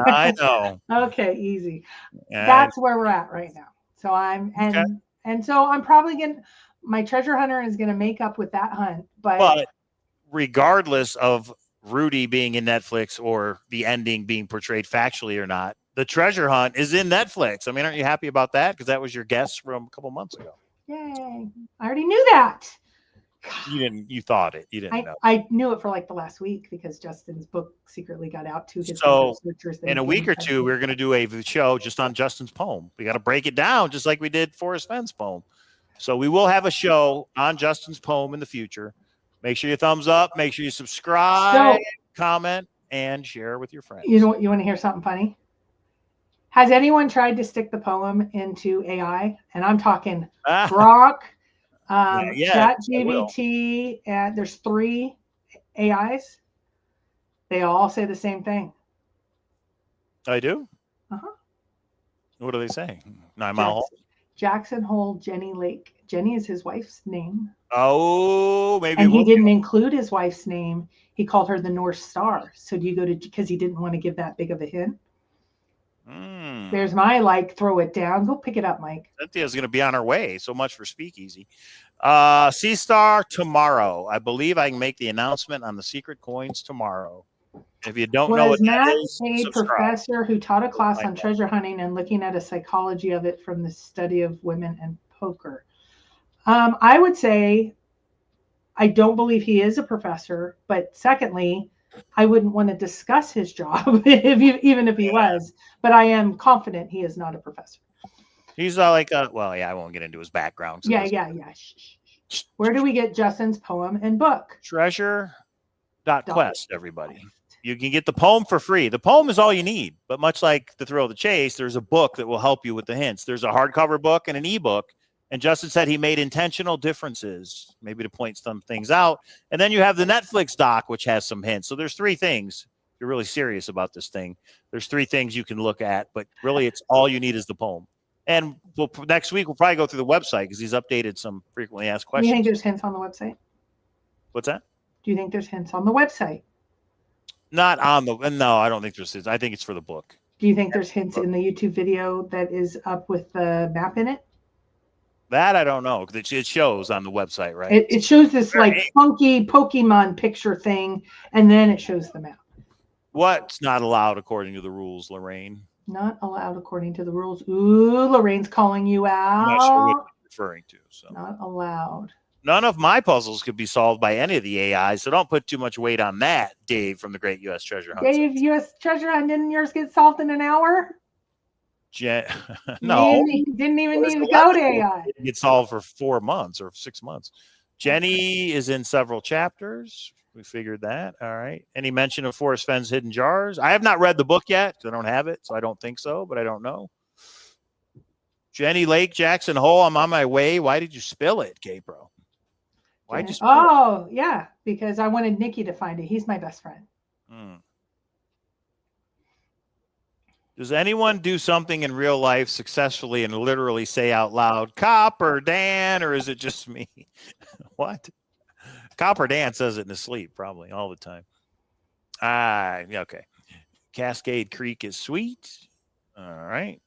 I know. Okay, easy. That's where we're at right now. So so I'm probably my treasure hunter is gonna make up with that hunt. But regardless of Rudy being in Netflix or the ending being portrayed factually or not, The Treasure Hunt is in Netflix. I mean, aren't you happy about that? Because that was your guess from a couple months ago. Yay. I already knew that. You thought it. You didn't know. I knew it for like the last week because Justin's book secretly got out to his researchers. In a week or two, we're going to do a show just on Justin's poem. We got to break it down just like we did Forrest Fenn's poem. So we will have a show on Justin's poem in the future. Make sure you thumbs up. Make sure you subscribe, comment, and share with your friends. You know what? You want to hear something funny? Has anyone tried to stick the poem into AI? And I'm talking Grok, ChatGPT, and there's 3 AIs. They all say the same thing. I do? Uh-huh. What are they saying? 9 Mile Hole? Jackson Hole, Jenny Lake. Jenny is his wife's name. Oh, maybe. And he didn't include his wife's name. He called her the North Star. So do you go to, because he didn't want to give that big of a hint? There's my throw it down. Go pick it up, Mike. Cynthia's going to be on her way. So much for Speakeasy. C-Star tomorrow. I believe I can make the announcement on the secret coins tomorrow. If you don't know what Matt that is, a professor who taught a class on treasure hunting and looking at a psychology of it from the study of women and poker? I would say I don't believe he is a professor, but secondly, I wouldn't want to discuss his job even if he was, but I am confident he is not a professor. He's I won't get into his background. Yeah. Shh. Where do we get Justin's poem and book? Treasure.quest, everybody. You can get the poem for free. The poem is all you need, but much like The Thrill of the Chase, there's a book that will help you with the hints. There's a hardcover book and an ebook. And Justin said he made intentional differences, maybe to point some things out. And then you have the Netflix doc, which has some hints. So there's 3 things. If you're really serious about this thing, there's 3 things you can look at, but really it's all you need is the poem. And next week, we'll probably go through the website because he's updated some frequently asked questions. Do you think there's hints on the website? What's that? Do you think there's hints on the website? Not on the, no, I don't think there's hints. I think it's for the book. Do you think there's hints in the YouTube video that is up with the map in it? That I don't know. It shows on the website, right? It shows this funky Pokemon picture thing, and then it shows the map. What's not allowed according to the rules, Lorraine? Not allowed according to the rules. Ooh, Lorraine's calling you out. I'm not sure what you're referring to. So. Not allowed. None of my puzzles could be solved by any of the AIs, so don't put too much weight on that, Dave from the Great U.S. Treasure Hunt. Dave, U.S. Treasure Hunt, didn't yours get solved in an hour? No. Didn't even need to go to AI. It get solved for 4 months or 6 months. Jenny is in several chapters. We figured that. All right. Any mention of Forrest Fenn's Hidden Jars? I have not read the book yet. I don't have it, so I don't think so, but I don't know. Jenny Lake, Jackson Hole, I'm on my way. Why did you spill it, K-Pro? Why'd you spill it? Yeah, because I wanted Nikki to find it. He's my best friend. Does anyone do something in real life successfully and literally say out loud, Copper Dan, or is it just me? What? Copper Dan says it in his sleep probably all the time. Okay. Cascade Creek is sweet. All right.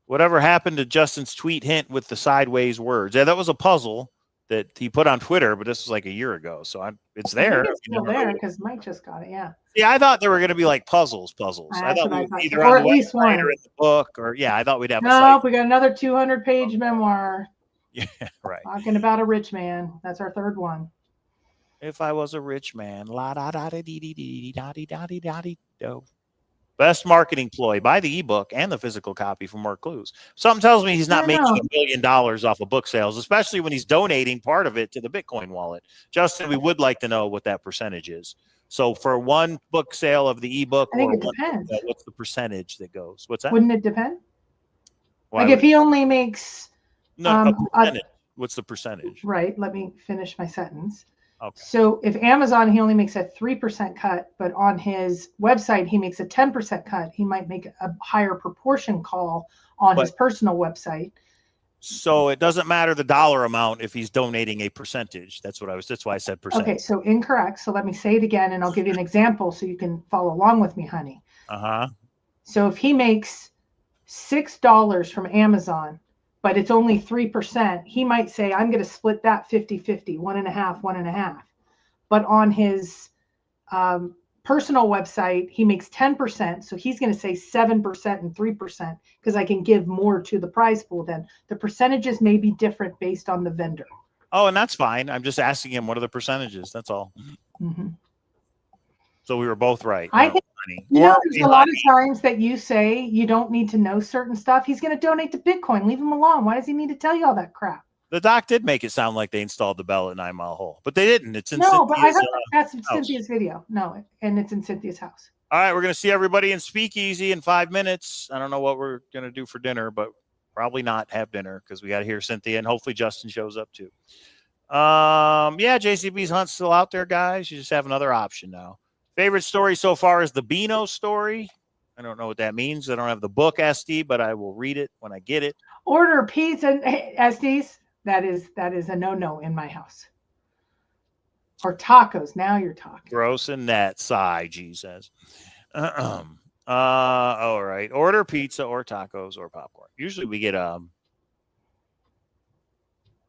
Whatever happened to Justin's tweet hint with the sideways words? Yeah, that was a puzzle that he put on Twitter, but this was like a year ago. So it's there. I think it's still there because Mike just got it. Yeah. Yeah, I thought there were going to be like puzzles. I thought we'd either or on the at least one or in the book, or I thought we'd have. No, we got another 200-page memoir. Yeah, right. Talking about a rich man. That's our 3rd one. If I was a rich man, la da da da dee dee dee da dee da dee da dee do. Best marketing ploy: buy the ebook and the physical copy for more clues. Something tells me he's not making $1 million off of book sales, especially when he's donating part of it to the Bitcoin wallet. Justin, we would like to know what that percentage is. So for one book sale of the ebook, I think it depends. What's the percentage that goes? What's that? Wouldn't it depend? Like if he only makes what's the percentage? Right. Let me finish my sentence. Okay. So if Amazon, he only makes a 3% cut, but on his website, he makes a 10% cut. He might make a higher proportion call on his personal website. So it doesn't matter the dollar amount if he's donating a percentage. That's why I said percent. Okay. So incorrect. So let me say it again, and I'll give you an example so you can follow along with me, honey. So if he makes $6 from Amazon, but it's only 3%, he might say, I'm going to split that 50-50, 1.5, 1.5. But on his personal website, he makes 10%. So he's going to say 7% and 3% because I can give more to the prize pool. Then the percentages may be different based on the vendor. Oh, and that's fine. I'm just asking him what are the percentages. That's all. Mm-hmm. So we were both right. I think there's a lot of times that you say you don't need to know certain stuff. He's going to donate to Bitcoin. Leave him alone. Why does he need to tell you all that crap? The doc did make it sound like they installed the bell at 9 Mile Hole, but they didn't. It's in no, but I Cynthia's, heard that's Cynthia's video. No, and it's in Cynthia's house. All right, we're going to see everybody in Speakeasy in 5 minutes. I don't know what we're going to do for dinner, but probably not have dinner because we got to hear Cynthia, and hopefully Justin shows up too. Yeah, JCB's hunt's still out there, guys. You just have another option now. Favorite story so far is the Beano story. I don't know what that means. I don't have the book, SD, but I will read it when I get it. Order pizza and SDs. That is a no-no in my house. Or tacos. Now you're talking. Gross and net, sigh, G says. All right. Order pizza or tacos or popcorn. Usually we get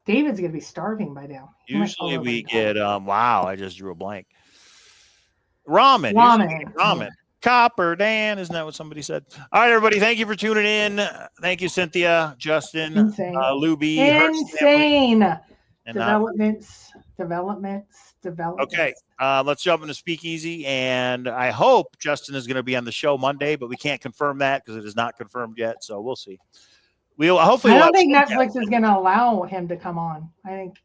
David's gonna be starving by now. Usually we get wow, I just drew a blank. Ramen. Ramen. Yeah. Copper Dan, isn't that what somebody said? All right, everybody. Thank you for tuning in. Thank you, Cynthia, Justin, Luby. Insane. Developments. Okay. Let's jump into Speakeasy. And I hope Justin is going to be on the show Monday, but we can't confirm that because it is not confirmed yet. So we'll see. Hopefully I don't think Netflix is going to allow him to come on. I think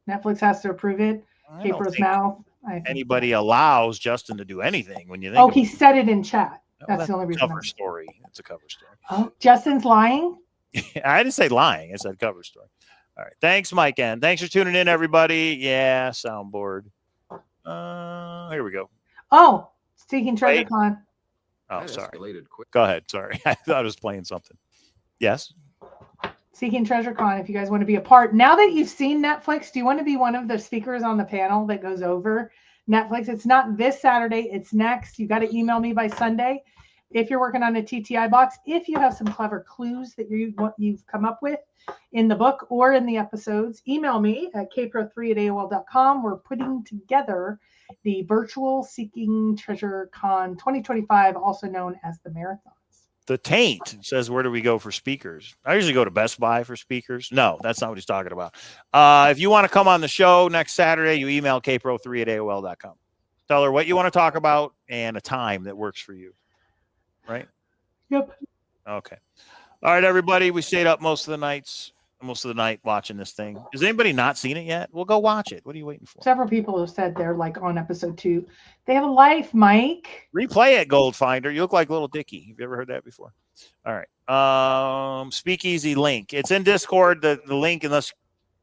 Netflix has to approve it. Capro's mouth. Anybody allows Justin to do anything when you think. Oh, he said it in chat. That's the only reason. Cover story. It's a cover story. Oh, Justin's lying? I didn't say lying. I said cover story. All right. Thanks, Mike. And thanks for tuning in, everybody. Yeah, soundboard. Here we go. Oh, Seeking Treasure Con. Oh, sorry. Go ahead. Sorry. I thought I was playing something. Yes. Seeking Treasure Con, if you guys want to be a part. Now that you've seen Netflix, do you want to be one of the speakers on the panel that goes over Netflix? It's not this Saturday. It's next. You got to email me by Sunday if you're working on a TTI box. If you have some clever clues that you've come up with in the book or in the episodes, email me at kpro3@aol.com. We're putting together the virtual Seeking Treasure Con 2025, also known as the Marathon. The Taint says, where do we go for speakers? I usually go to Best Buy for speakers. No, that's not what he's talking about. If you want to come on the show next Saturday, you email kpro3@aol.com. Tell her what you want to talk about and a time that works for you. Right? Yep. Okay. All right, everybody. We stayed up most of the night watching this thing. Has anybody not seen it yet? We'll go watch it. What are you waiting for? Several people have said they're like on episode 2. They have a life, Mike. Replay it, Goldfinder. You look like Little Dicky. Have you ever heard that before? All right. Speakeasy link. It's in Discord. The link, unless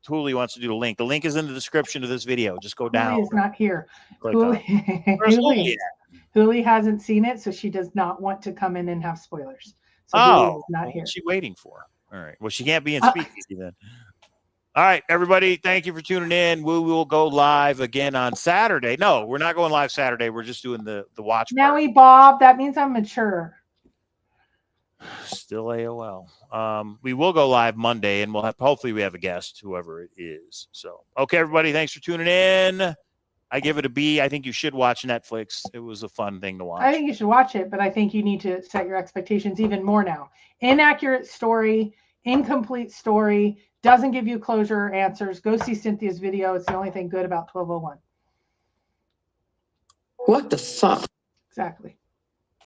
Hooli wants to do the link. The link is in the description of this video. Just go down. Hooli is not here. Hooli hasn't seen it, so she does not want to come in and have spoilers. So Hooli is not here. What's she waiting for? All right. Well, she can't be in Speakeasy then. All right, everybody. Thank you for tuning in. We will go live again on Saturday. No, we're not going live Saturday. We're just doing the watch. Now, Bob, that means I'm mature. Still AOL. We will go live Monday, and hopefully we have a guest, whoever it is. So, okay, everybody. Thanks for tuning in. I give it a B. I think you should watch Netflix. It was a fun thing to watch. I think you should watch it, but I think you need to set your expectations even more now. Inaccurate story. Incomplete story, doesn't give you closure or answers. Go see Cynthia's video. It's the only thing good about 1201. What the fuck? Exactly.